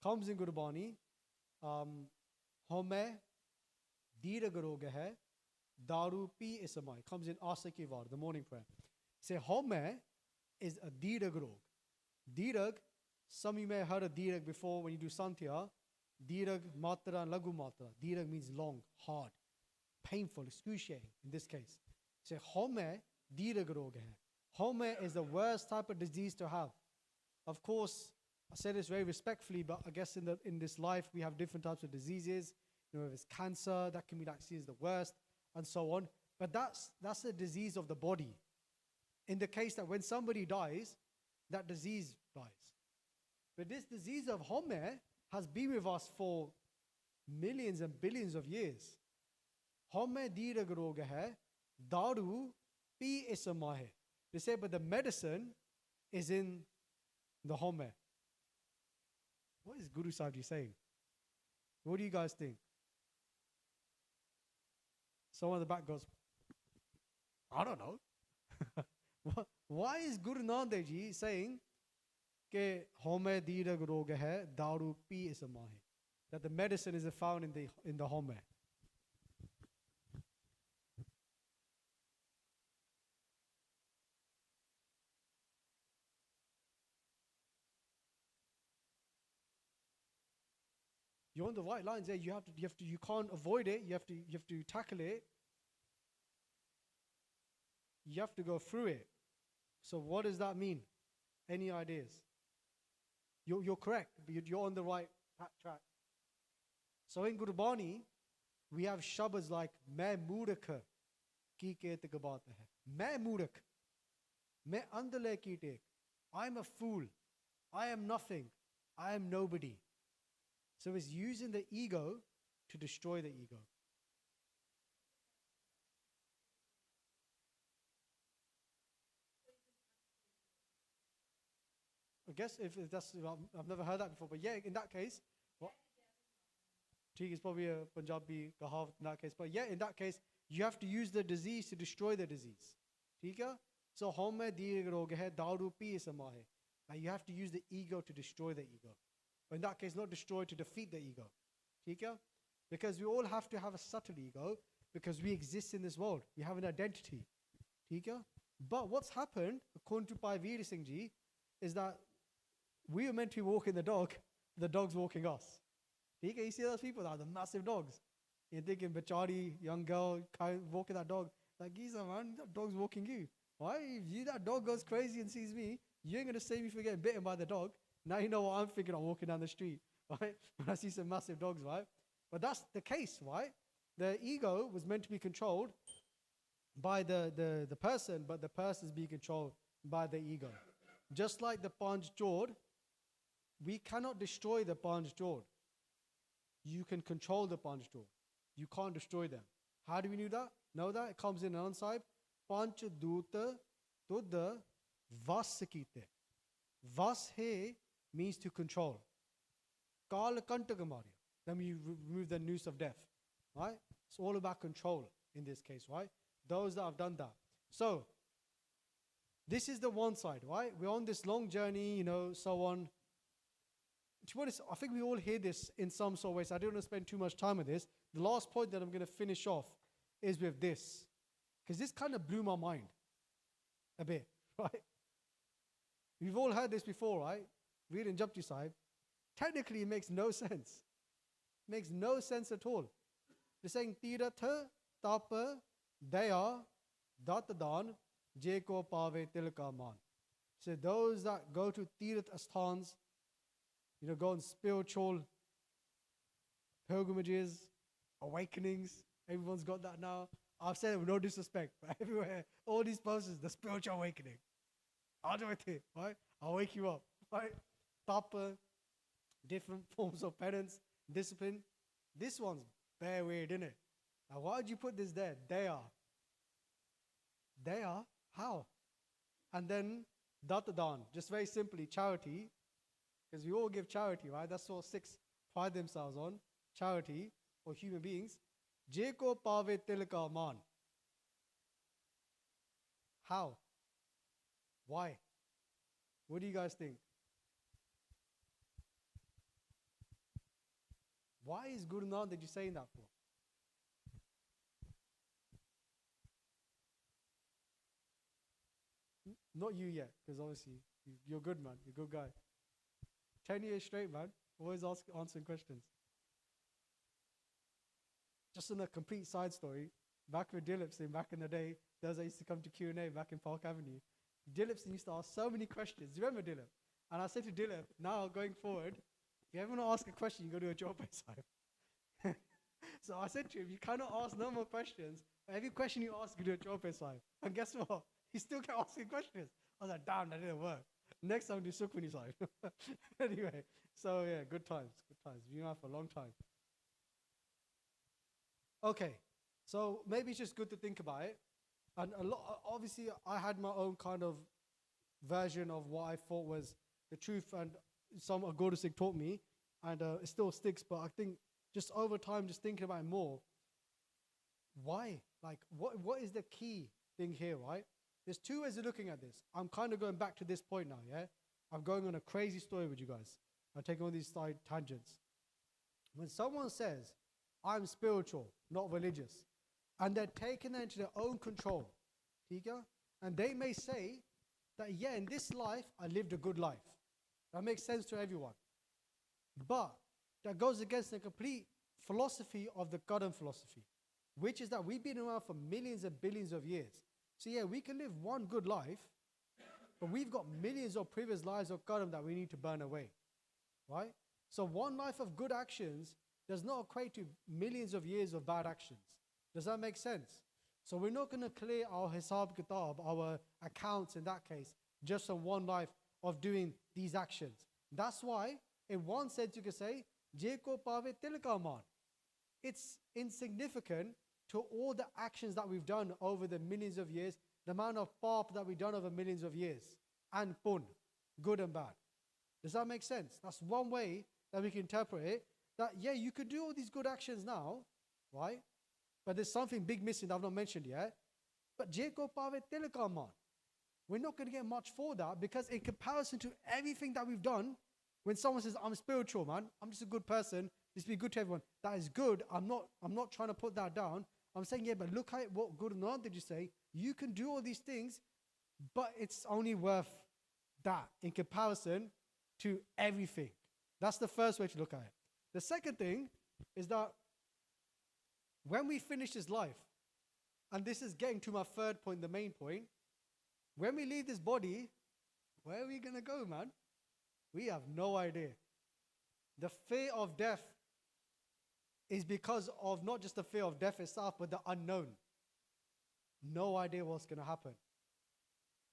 Comes in Gurbani. Home Diragaroga hai. Daru pi isamai. Comes in Asaki Var, the morning prayer. Say home is a Diragrog. Dirag, some of you may have heard of Dirag before when you do Santya. Dirag matra and lagu matra. Dirag means long, hard, painful, excruciating in this case. Say home Diragrog hai. Home is the worst type of disease to have. Of course, I say this very respectfully, but I guess in this life we have different types of diseases. If it's cancer, that can be like seen as the worst, and so on. But that's a disease of the body. In the case that when somebody dies, that disease dies. But this disease of home has been with us for millions and billions of years. Home diragroga hai, daru pi isama hai. They say, but the medicine is in the home. What is Guru Sahib Ji saying? What do you guys think? Someone in the back goes, I don't know. Why is Guru Nanak Ji saying ke home dirag rog hai, daru pi isama hai? That the medicine is found in the home. You're on the right lines there. You can't avoid it. You have to tackle it. You have to go through it. So what does that mean? Any ideas? You're correct. You're on the right track. So in Gurbani, we have shabads like "Main murkh ki ket gabat hai." Main murkh, main andale ki tek. I'm a fool. I am nothing. I am nobody. So it's using the ego to destroy the ego. I guess if that's, I've never heard that before, but yeah, in that case, what? ठीक is probably a Punjabi kahavat in that case, but yeah, in that case, you have to use the disease to destroy the disease. ठीक है? So home diye roge hai, daru pi sama hai. Like you have to use the ego to destroy the ego. But in that case, not destroy, to defeat the ego. ठीक है? Because we all have to have a subtle ego because we exist in this world. We have an identity. ठीक है? But what's happened, according to Bhai Veer Singh ji, is that we were meant to be walking the dog's walking us. ठीक है? You see those people that are the massive dogs. You're thinking, Bachari, young girl, walking that dog. Like, Giza, man, that dog's walking you. Why? If that dog goes crazy and sees me, you ain't going to save me from getting bitten by the dog. Now you know what I'm thinking. I'm walking down the street, right? When I see some massive dogs, right? But that's the case, right? The ego was meant to be controlled by the person, but the person is being controlled by the ego. Just like the Panj Jod, we cannot destroy the Panj Jod. You can control the Panj Jod. You can't destroy them. How do we know that? Know that? It comes in an answer. Panch Duta Tudda Vasikite. Vashe means to control. Kal Kantagamari. Then we remove the noose of death. Right? It's all about control in this case, right? Those that have done that. So, this is the one side, right? We're on this long journey, so on. To be honest, I think we all hear this in some sort of way, so I don't want to spend too much time on this. The last point that I'm going to finish off is with this. Because this kind of blew my mind a bit, right? We've all heard this before, right? Read in Japji Sahib. Technically, it makes no sense. It makes no sense at all. They're saying, Tiratha, Tapa, Daya, Datadan, Jeko Pave Tilka Maan. So those that go to Tirat Asthans, go on spiritual pilgrimages, awakenings. Everyone's got that now. I've said it with no disrespect, but everywhere, all these posters, the spiritual awakening. I'll do it, right? I'll wake you up, right? Tapa, different forms of penance, discipline. This one's bare weird, isn't it? Now, why did you put this there? They are. They are? How? And then, Datadan, just very simply, charity. Because we all give charity, right? That's what Sikhs pride themselves on. Charity, or human beings. Jeko Pave Tilka Maan. How? Why? What do you guys think? Why is Guru Nanak you saying that for? Not you yet, because obviously you're good, man. You're a good guy. 10 years straight, man. Always answering questions. Just on a complete side story, back with Dilipson, back in the day, those that used to come to Q&A back in Park Avenue, Dilipson used to ask so many questions. Do you remember Dilip? And I said to Dilip, now going forward, if you ever want to ask a question, you go to a job side. So I said to him, you cannot ask no more questions. Every question you ask, you do a job side. And guess what? He still kept asking questions. I was like, damn, that didn't work. Next time, do Sukhmani side. Anyway, so yeah, good times, good times. We've been out for a long time. Okay, so maybe it's just good to think about it. And obviously, I had my own kind of version of what I thought was the truth, and some Guru Sikh taught me, and it still sticks. But I think just over time, just thinking about it more, why? Like, what is the key thing here, right? There's two ways of looking at this. I'm kind of going back to this point now, yeah? I'm going on a crazy story with you guys. I'm taking all these side tangents. When someone says, I'm spiritual, not religious, and they're taking that into their own control, and they may say that, yeah, in this life, I lived a good life. That makes sense to everyone. But that goes against the complete philosophy of the Qadam philosophy, which is that we've been around for millions and billions of years. So yeah, we can live one good life, but we've got millions of previous lives of Qadam that we need to burn away, right? So one life of good actions does not equate to millions of years of bad actions. Does that make sense? So we're not going to clear our hisab kitab, our accounts in that case, just on one life of doing these actions. That's why, in one sense, you can say, Je ko pave tilka maan. It's insignificant to all the actions that we've done over the millions of years, the amount of pap that we've done over millions of years, and pun, good and bad. Does that make sense? That's one way that we can interpret it. That, yeah, you could do all these good actions now, right? But there's something big missing that I've not mentioned yet. But Je ko pave tilka maan. We're not going to get much for that, because in comparison to everything that we've done, when someone says, I'm spiritual, man, I'm just a good person, just be good to everyone, that is good. I'm not trying to put that down. I'm saying, yeah, but look at what good and did you say? You can do all these things, but it's only worth that in comparison to everything. That's the first way to look at it. The second thing is that when we finish this life, and this is getting to my third point, the main point, when we leave this body, where are we going to go, man? We have no idea. The fear of death is because of not just the fear of death itself, but the unknown. No idea what's going to happen.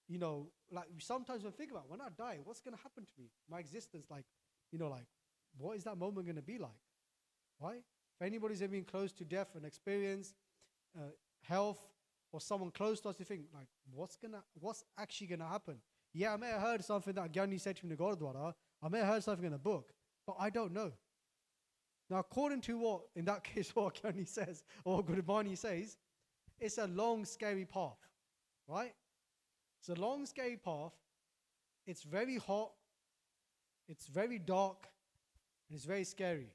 You know, like sometimes when I think about when I die, what's going to happen to me? My existence, like, you know, like, what is that moment going to be like? Right? If anybody's ever been close to death and experience health, or someone close to us, you think, like, what's actually going to happen? Yeah, I may have heard something that Giani said to me in the Gurdwara. I may have heard something in a book, but I don't know. Now, according to what, in that case, what Giani says, or Gurbani says, it's a long, scary path, right? It's a long, scary path. It's very hot. It's very dark. And it's very scary.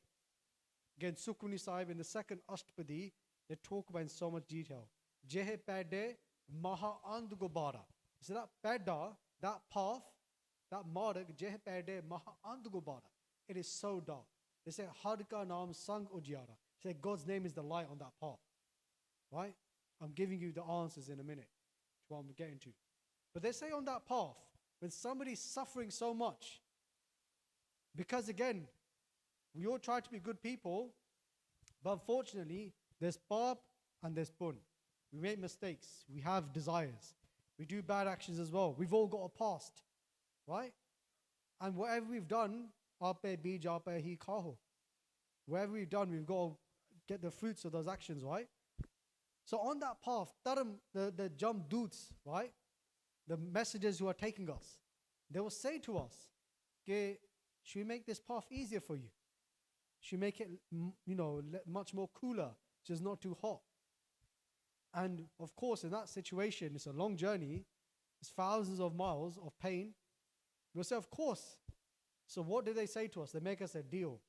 Again, Sukhdeep Sahib in the second Ashtapadi, they talk about in so much detail. Jehe pede maha and gobara. So that peda, that path, that marg, jehe pede maha and gobara. It is so dark. They say, Hadka naam sang ujyara. Say God's name is the light on that path. Right? I'm giving you the answers in a minute to what I'm getting to. But they say on that path, when somebody's suffering so much, because again, we all try to be good people, but unfortunately, there's pap and there's pun. We make mistakes. We have desires. We do bad actions as well. We've all got a past, right? And whatever we've done, ape bij ape hi kaho. Whatever we've done, we've got to get the fruits of those actions, right? So on that path, the jump dudes, right? The messengers who are taking us, they will say to us, okay, should we make this path easier for you? Should we make it, much more cooler, just not too hot? And of course, in that situation, it's a long journey. It's thousands of miles of pain. We'll say, of course. So what do they say to us? They make us a deal.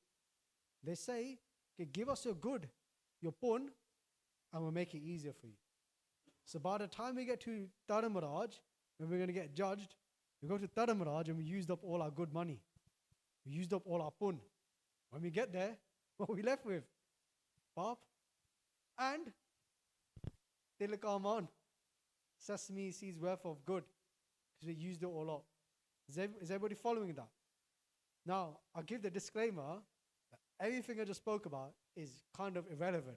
They say, okay, give us your good, your pun, and we'll make it easier for you. So by the time we get to Tadamaraj, when we're going to get judged, we go to Tadamaraj and we used up all our good money. We used up all our pun. When we get there, what are we left with? Pap and Tilka maan, sesame seeds worth of good, because we used it all up. Is everybody following that? Now, I'll give the disclaimer that everything I just spoke about is kind of irrelevant.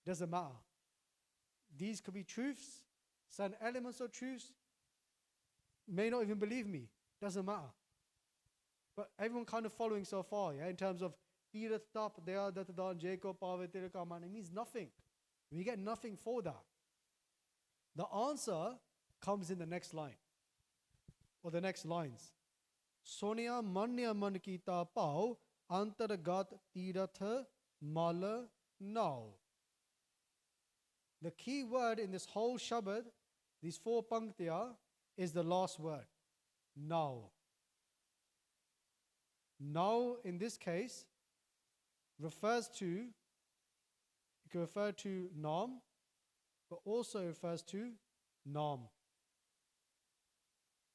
Doesn't matter. These could be truths, certain elements of truths, may not even believe me. Doesn't matter. But everyone kind of following so far, yeah, in terms of it means nothing. We get nothing for that. The answer comes in the next line, or the next lines. Sonia manya man kita pao antargat tirath mala now. The key word in this whole Shabad, these 4 panktiya, is the last word. Now. Now, in this case, refers to, you can refer to Nam, but also refers to Nam.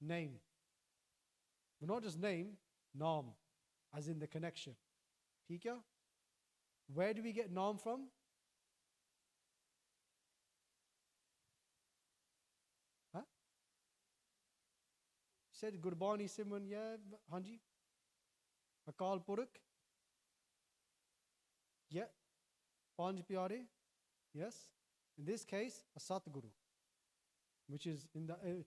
Name. But not just name, Nam, as in the connection. ठीक है? Where do we get naam from? Huh? Said Gurbani Simon, yeah, Hanji. Akal Purak. Yeah. Panj Pyare. Yes. In this case, a Satguru, which is in the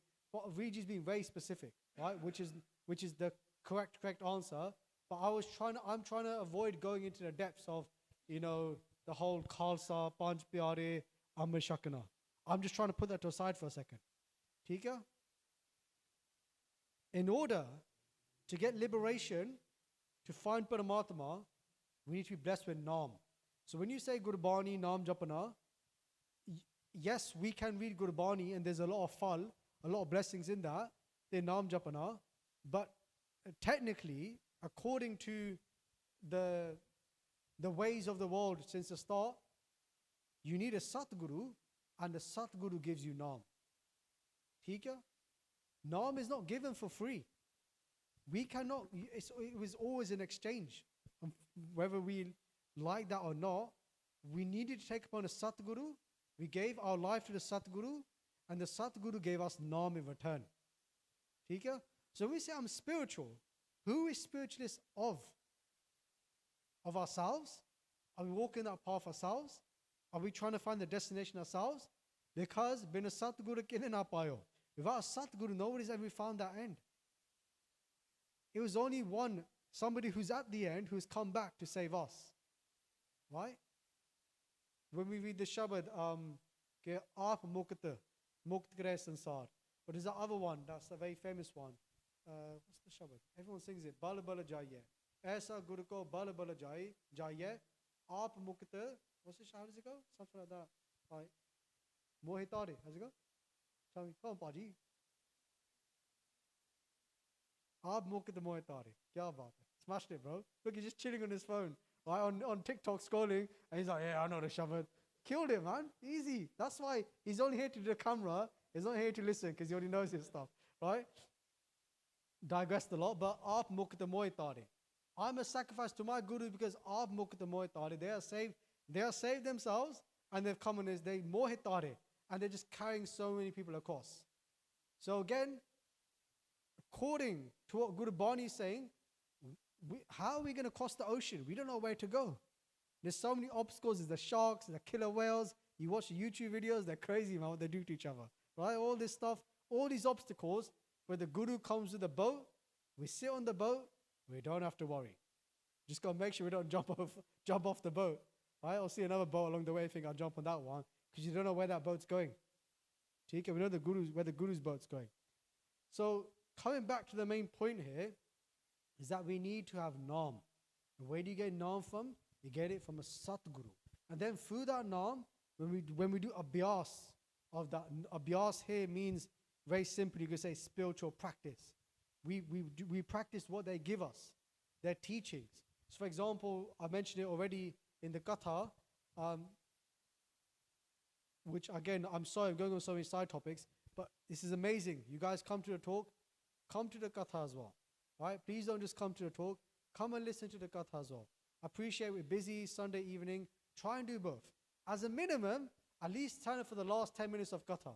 Vij is being very specific, right? Which is the correct answer. But I'm trying to avoid going into the depths of, the whole Khalsa, Panj Pyare, Amr Shakana. I'm just trying to put that to aside for a second. ठीक है? In order to get liberation, to find Paramatma, we need to be blessed with Naam. So when you say Gurbani, Naam Japana, yes, we can read Gurbani and there's a lot of fal, a lot of blessings in that, they're Naam Japana, but technically, according to the ways of the world since the start, you need a Satguru, and the Satguru gives you Naam. ठीक है? Naam is not given for free. We cannot, it was always an exchange. Whether we like that or not, we needed to take upon a Satguru. We gave our life to the Satguru, and the Satguru gave us Naam in return. ठीक है? So when we say I'm spiritual, who is spiritualist of? Of ourselves? Are we walking that path ourselves? Are we trying to find the destination ourselves? Because bin Satguru kine na payo. Without Satguru, nobody's ever found that end. It was only somebody who's at the end, who's come back to save us. Right? When we read the Shabad, ke aap mukt kare sansar. But there's the other one, that's a very famous one. What's the Shabad? Everyone sings it. Bala bala jaiye. Aisa guru ko bala bala jaiye. Aap mukt. What's the How does it go? Something like that. Right. Mohitare. How's it go? Tell me. Come on, Paji. Aap mukt mohitare. Kya baat hai? Smashed it, bro. Look, he's just chilling on his phone. Right, on TikTok scrolling. And he's like, yeah, I know the Shabad. Killed him, man. Easy. That's why he's only here to do the camera. He's not here to listen because he already knows his stuff. Right? Digressed a lot, but aap mukta moitare. I'm a sacrifice to my guru because aap mukta moitare. They are saved themselves, and they've come and they mohitare, and they're just carrying so many people across. So again, according to what Gurbani is saying, how are we going to cross the ocean? We don't know where to go. There's so many obstacles. There's the sharks, the killer whales. You watch the YouTube videos, they're crazy, man, what they do to each other. Right? All this stuff, all these obstacles, where the guru comes with a boat, we sit on the boat, we don't have to worry. Just got to make sure we don't jump off the boat. Right? Or see another boat along the way, think I'll jump on that one, because you don't know where that boat's going. We know where the guru's boat's going. So coming back to the main point here, is that we need to have Naam. And where do you get Naam from? You get it from a Satguru. And then through that Naam, when we do abhyas of that, abhyas here means, very simply, you could say spiritual practice. We practice what they give us, their teachings. So for example, I mentioned it already in the Katha, which again, I'm sorry, I'm going on so many side topics, but this is amazing. You guys come to the talk, come to the Katha as well. Right? Please don't just come to the talk. Come and listen to the Katha as well. Appreciate we're busy Sunday evening. Try and do both. As a minimum, at least turn up for the last 10 minutes of Katha.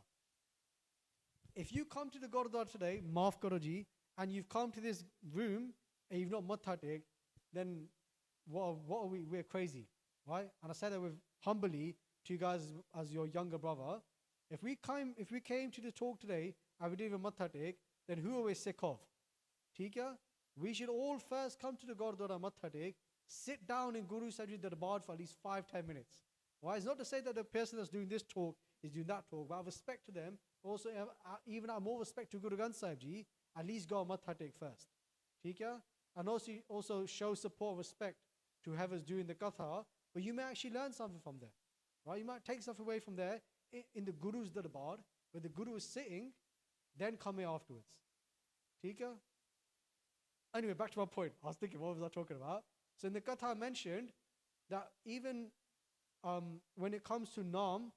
If you come to the Gurdwara today, Maaf Karo Ji, and you've come to this room and you've not matha tek, then what are we? We're crazy. Right? And I say that with humbly to you guys as your younger brother. If we came to the talk today and we didn't even matha tek, then who are we sick of? We should all first come to the Gurdwara matha tek, sit down in Guru Sahib Darbar for at least 5-10 minutes. Why? It's not to say that the person that's doing this talk is doing that talk, but I have respect to them. Also, even I have more respect to Guru Granth Sahib Ji. At least go matha tek first. And also show support and respect to whoever's doing the katha, but you may actually learn something from there. Right? You might take something away from there in the Guru's Darbar, where the Guru is sitting, then come here afterwards. Anyway, back to my point. I was thinking, what was I talking about? So in the Katha I mentioned that even when it comes to Naam,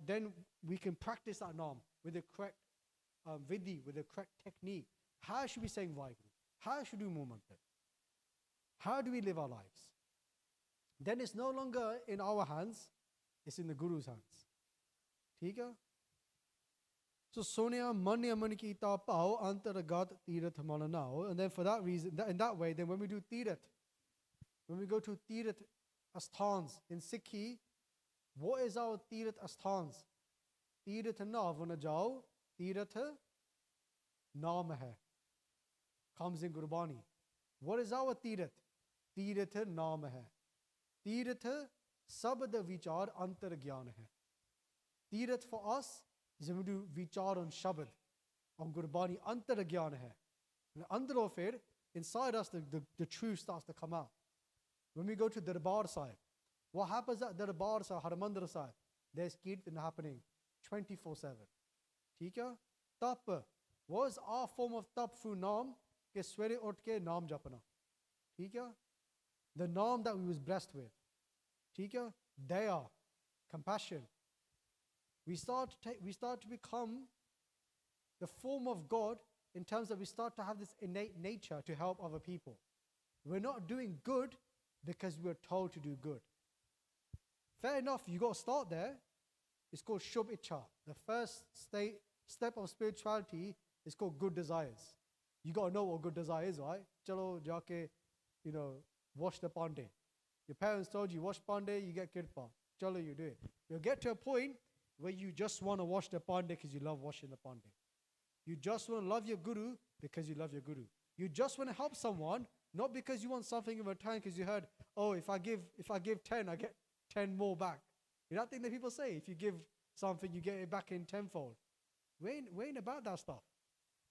then we can practice that Naam with the correct vidhi, with the correct technique. How should we say Vaheguru? How should we move mantra? How do we live our lives? Then it's no longer in our hands, it's in the Guru's hands. ठीक है? So Sonia Manya Manikita Pao Antaragat Tirat Malanao. And then for that reason, in that way, then when we do Tirat, when we go to Tirat Asthans in Sikhi, what is our Tirat Asthans? Tirat Nav Jao, Tirat Naam hai. Comes in Gurbani. What is our Tirat? Tirat Naam hai. Tirat Sabda Vichar Antar Gyan hai. Tirat for us is when we do Vichar on Shabad, on Gurbani, Antar Gyan hai. And under of it, inside us, the truth starts to come out. When we go to Darbar side, what happens at Darbar side, Harmandir side? There's Kirtan happening 24/7. ठीक है? Tap. What is our form of tap through Naam? Ke swere ut ke Naam japna. ठीक है? The Naam that we was blessed with. ठीक है? Daya, compassion. We start to become the form of God in terms that we start to have this innate nature to help other people. We're not doing good because we're told to do good. Fair enough, you got to start there. It's called Shubh Icha. The first step of spirituality is called good desires. You got to know what good desire is, right? Chalo jaake, wash the pande. Your parents told you, wash pande, you get kirpa. Chalo, you do it. You'll get to a point where you just want to wash the pande because you love washing the pande. You just want to love your guru because you love your guru. You just want to help someone, not because you want something in return because you heard, oh, if I give 10, I get 10 more back. You know that thing that people say, if you give something, you get it back in tenfold. We ain't about that stuff.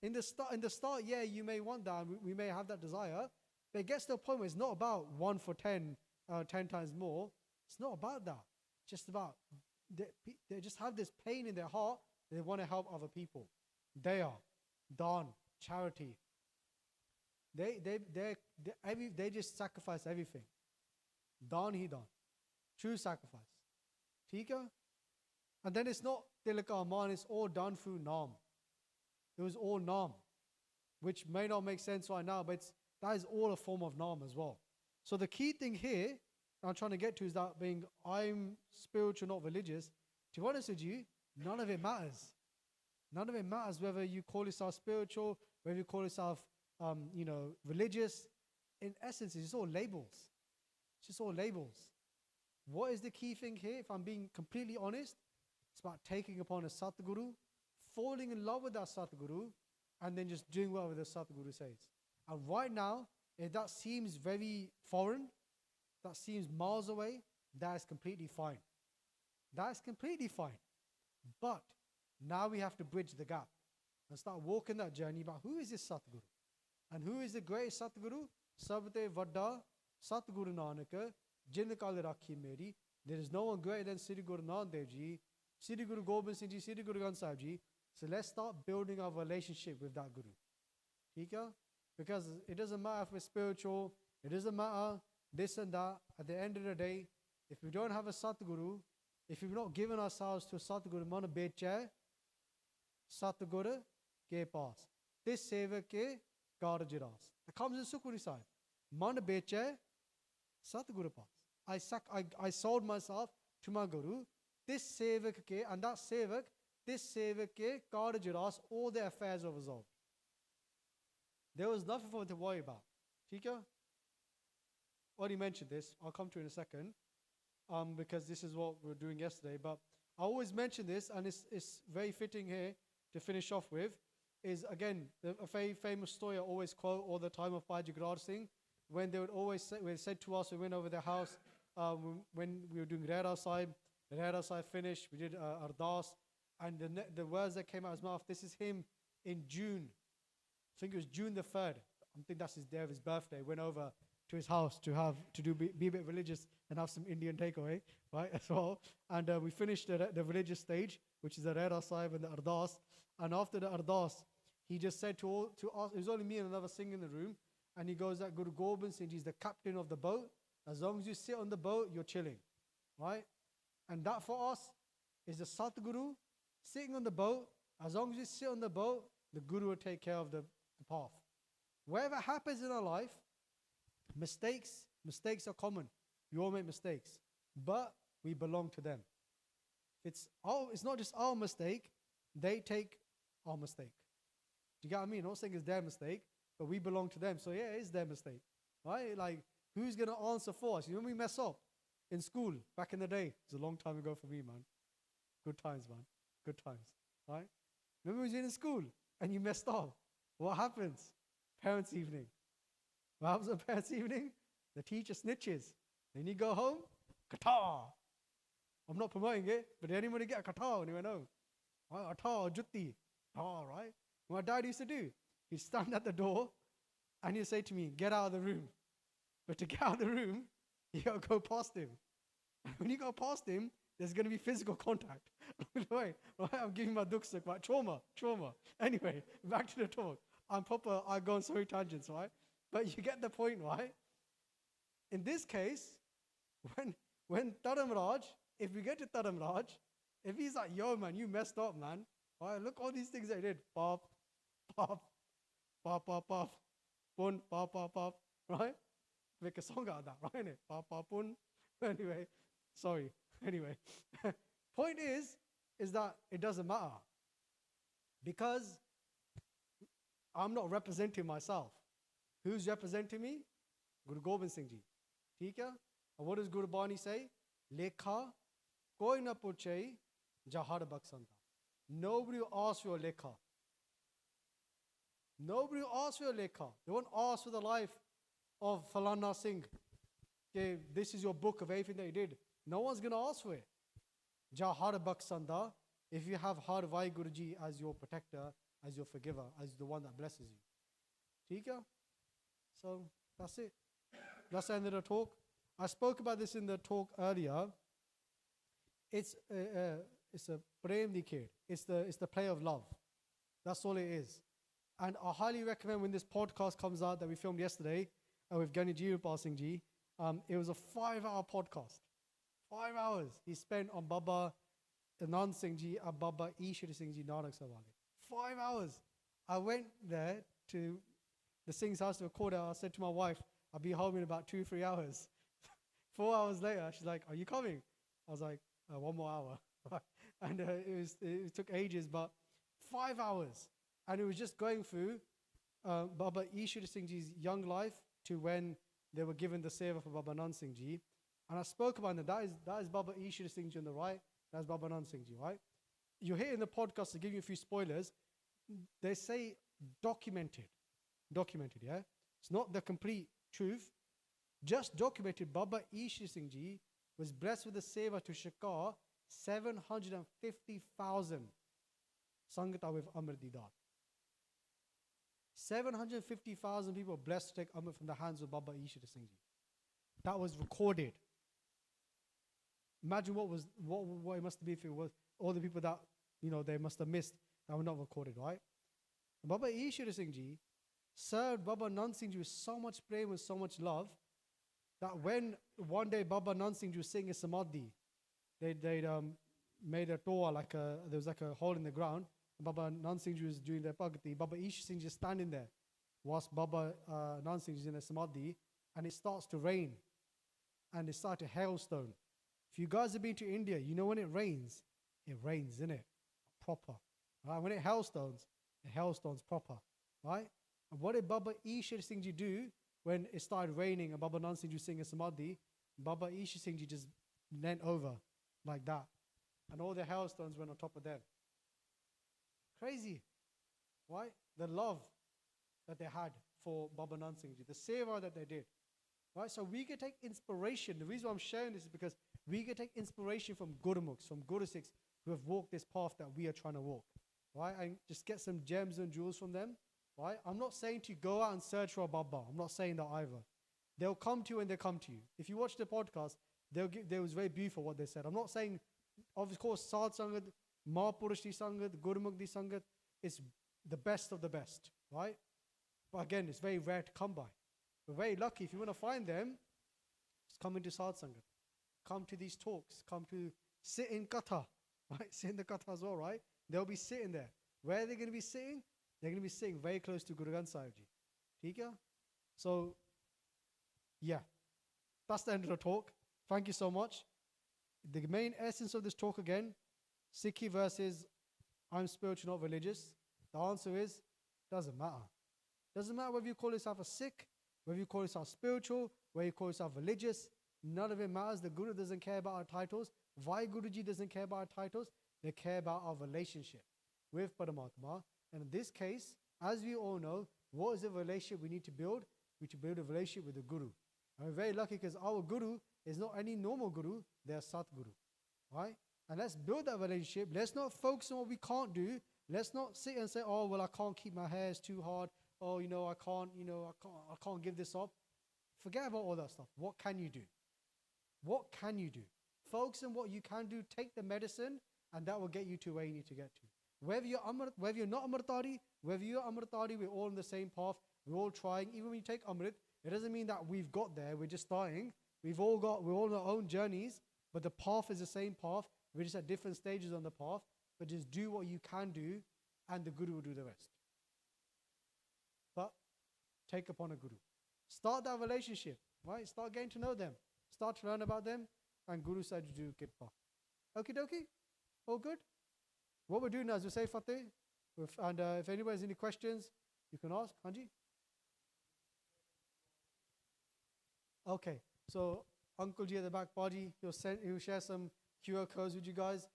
In the start, yeah, you may want that, we may have that desire, but it gets to a point where it's not about 1 for 10, 10 times more. It's not about that. It's just about, they just have this pain in their heart, they want to help other people. They are done, charity. They just sacrifice everything. Done he done. True sacrifice. ठीक है? And then it's not Tilaka Maan, it's all done through Naam. It was all Naam, which may not make sense right now, but that is all a form of Naam as well. So the key thing here I'm trying to get to is that I'm spiritual, not religious. To be honest with you, none of it matters. None of it matters whether you call yourself spiritual, whether you call yourself, religious. In essence, it's just all labels. It's just all labels. What is the key thing here? If I'm being completely honest, it's about taking upon a Satguru, falling in love with that Satguru, and then just doing whatever the Satguru says. And right now, if that seems very foreign, that seems miles away, that is completely fine. That is completely fine. But now we have to bridge the gap and start walking that journey about who is this Satguru? And who is the greatest Satguru? Sabte Vadda Satguru Nanaka Jin Kal Rakhi Meri. There is no one greater than Sri Guru Nanak Dev Ji, Sri Guru Gobind Singh Ji, Sri Guru Granth Sahib Ji. So let's start building our relationship with that Guru. Tika? Because it doesn't matter if we're spiritual, it doesn't matter this and that. At the end of the day, if we don't have a Satguru, if we've not given ourselves to a Satguru, mana beche Satguru ke paas. This seva ke garjiras. It comes in Sukhdeep side. Mana beche Satguru paas. I sold myself to my Guru. This sevak ke, and that sevak, this sevak ke garjiras, all their affairs are resolved. There was nothing for them to worry about. Tika? Already mentioned this. I'll come to it in a second. Because this is what we were doing yesterday. But I always mention this, and it's very fitting here to finish off with, is again, a very famous story I always quote all the time of Bhai Jagrar Singh, when they would always say, when they said to us, we went over their house, when we were doing Rehra Sahib finished, we did Ardas, and the words that came out of his mouth, this is him in June. I think it was June the 3rd. I think that's his day of his birthday. Went over to his house to be a bit religious and have some Indian takeaway, right, as well. And we finished the religious stage, which is the Rehra Sahib and the Ardas. And after the Ardas, he just said to us, it was only me and another Singh in the room, and he goes that Guru Gobind Singh Ji is the captain of the boat. As long as you sit on the boat, you're chilling, right? And that for us is the Satguru sitting on the boat. As long as you sit on the boat, the Guru will take care of the path. Whatever happens in our life, Mistakes are common. We all make mistakes, but we belong to them. It's not just our mistake. They take our mistake. Do you get what I mean? I'm not saying it's their mistake, but we belong to them. So yeah, it is their mistake, right? Like, who's gonna answer for us? You know, when we mess up in school back in the day. It's a long time ago for me, man. Good times, man. Good times, right? Remember when you were in school and you messed up? What happens? Parents' evening. What happens at parents' evening? The teacher snitches. Then you go home, qatar. I'm not promoting it, but did anybody get a qatar when he went home? Right? Qatar, jutti. Oh, right? What my dad used to do, he'd stand at the door and he'd say to me, get out of the room. But to get out of the room, you gotta go past him. When you go past him, there's going to be physical contact. Right, I'm giving my duksuk, right? Trauma. Anyway, back to the talk. I go on so many tangents, right? But you get the point, right? In this case, when Taram Raj, if we get to Taram Raj, if he's like, yo, man, you messed up, man. Right, look all these things I did. Pop, pop, pop, pop, pop, pun, pop, pop, pop, right? Make a song out of that, right? Pop, pop, pun. Anyway, sorry. Anyway, point is that it doesn't matter because I'm not representing myself. Who's representing me? Guru Gobind Singh Ji. ठीक है? And what does Gurbani say? Lekha koi na puche jahar baksanta. Nobody will ask for your lekha. Nobody will ask for your lekha. They won't ask for the life of Falana Singh. Okay, this is your book of everything that he did. No one's going to ask for it. Jahar baksanda, if you have Har Vai Guruji as your protector, as your forgiver, as the one that blesses you. ठीक है? So that's it. That's the end of the talk. I spoke about this in the talk earlier. It's a prem dikhed. It's the play of love. That's all it is. And I highly recommend when this podcast comes out that we filmed yesterday with Giani Ji Singh Ji. It was a 5-hour podcast. 5 hours he spent on Baba Anand Singh Ji and Baba Ishwar Singh Ji Nanak Sawale. 5 hours. I went there to the Singh's house to record it. I said to my wife, I'll be home in about 2-3 hours. 4 hours later, she's like, are you coming? I was like, 1 more hour. And it took ages, but 5 hours. And it was just going through Baba Ishwar Singh Ji's young life to when they were given the seva for Baba Anand Singh Ji. And I spoke about that. That is Baba Ishwar Singh Ji on the right. That's Baba Anand Singh Ji, right? You hear in the podcast, to give you a few spoilers, they say documented. Documented, yeah? It's not the complete truth. Just documented, Baba Ishwar Singh Ji was blessed with the seva to shikar 750,000 Sangata with Amr Didar. 750,000 people blessed to take Amrit from the hands of Baba Ishwar Singh Ji. That was recorded. Imagine what it must be if it was all the people that, they must have missed that were not recorded, right? And Baba Ishwar Singh Ji served Baba Nand Singh Ji with so much prema and so much love that when one day Baba Nand Singh Ji was sitting in Samadhi, they made a toa, there was like a hole in the ground. Baba Nand Singh Ji was doing their bhakti. Baba Ishwar Singh Ji is standing there whilst Baba Nand Singh Ji is in a Samadhi, and it starts to rain. And it started hailstone. If you guys have been to India, you know when it rains, innit? Proper. Right? When it hailstones proper. Right? And what did Baba Ishwar Singh Ji do when it started raining and Baba Nand Singh Ji was singing Samadhi? Baba Ishwar Singh Ji just leant over like that. And all the hailstones went on top of them. Crazy. Right? The love that they had for Baba Nand Singh Ji, the seva that they did. Right? So we can take inspiration. The reason why I'm sharing this is because we can take inspiration from Gurmukhs, from Guru Sikhs who have walked this path that we are trying to walk. Right? And just get some gems and jewels from them. Right? I'm not saying to go out and search for a Baba. I'm not saying that either. They'll come to you when they come to you. If you watch the podcast, it was very beautiful what they said. I'm not saying, of course, Sad Sangat, Mahapurush Di Sangat, Gurmukh Di Sangat, it's the best of the best. Right? But again, it's very rare to come by. We're very lucky. If you want to find them, just come into Sad Sangat. Come to these talks. Come to sit in Katha. Right? Sit in the Katha as well, right? They'll be sitting there. Where are they going to be sitting? They're going to be sitting very close to Guru Granth Sahib Ji. So, Yeah, that's the end of the talk. Thank you so much. The main essence of this talk again, Sikhi versus I'm spiritual, not religious. The answer is, doesn't matter. Doesn't matter whether you call yourself a Sikh, whether you call yourself spiritual, whether you call yourself religious. None of it matters. The Guru doesn't care about our titles. Why Guruji doesn't care about our titles? They care about our relationship with Paramatma. And in this case, as we all know, what is the relationship we need to build? We need to build a relationship with the Guru. And we're very lucky because our Guru is not any normal Guru, they're Satguru. Right? And let's build that relationship. Let's not focus on what we can't do. Let's not sit and say, oh, well, I can't keep my hair, it's too hard. Oh, I can't give this up. Forget about all that stuff. What can you do? What can you do? Focus on what you can do. Take the medicine, and that will get you to where you need to get to. Whether you're not Amritari, whether you're Amritari, we're all on the same path. We're all trying. Even when you take Amrit, it doesn't mean that we've got there. We're just starting. We're all on our own journeys, but the path is the same path. We're just at different stages on the path. But just do what you can do, and the Guru will do the rest. But take upon a Guru. Start that relationship, right? Start getting to know them. Start to learn about them, and Guru said to do Kippa. Okie dokie? All good? What we're doing now is we say Fateh, and if anybody has any questions, you can ask. Hanji? Okay, so Uncle Ji at the back party, he'll share some QR codes with you guys.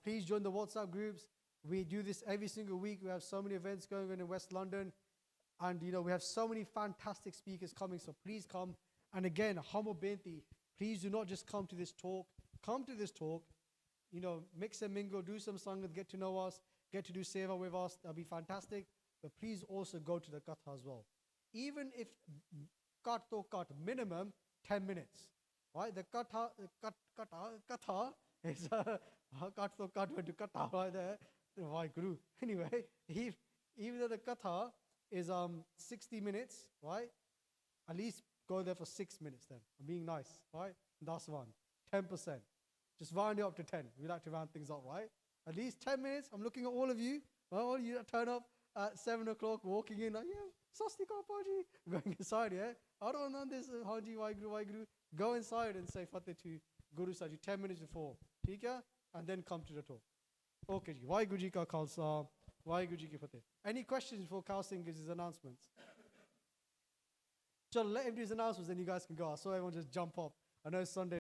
Please join the WhatsApp groups. We do this every single week. We have so many events going on in West London. And, we have so many fantastic speakers coming. So please come. And again, humble binti, please do not just come to this talk. Come to this talk. Mix and mingle, do some sangat, get to know us, get to do seva with us. That'll be fantastic. But please also go to the katha as well. Even if cut to cut, minimum 10 minutes. Right? The katha is cut to cut to katha right there. Why Guru? Anyway, even though the katha is 60 minutes, right? At least go there for 6 minutes then. I'm being nice, right? That's one. 10%. Just round it up to 10. We like to round things up, right? At least 10 minutes. I'm looking at all of you. All of you that turn up at 7 o'clock, walking in, like, yeah, Sastika Paji. Going inside, yeah? I don't know this, Haji, Waiguru. Go inside and say Fateh to Guru Saji 10 minutes before. ठीक है? And then come to the talk. Okay, ji. Waiguru ji ka khalsa. Waiguru ji ki Fateh. Any questions before Kal Singh gives his announcements? So let him do his announcements, then you guys can go. I saw everyone just jump up. I know it's Sunday.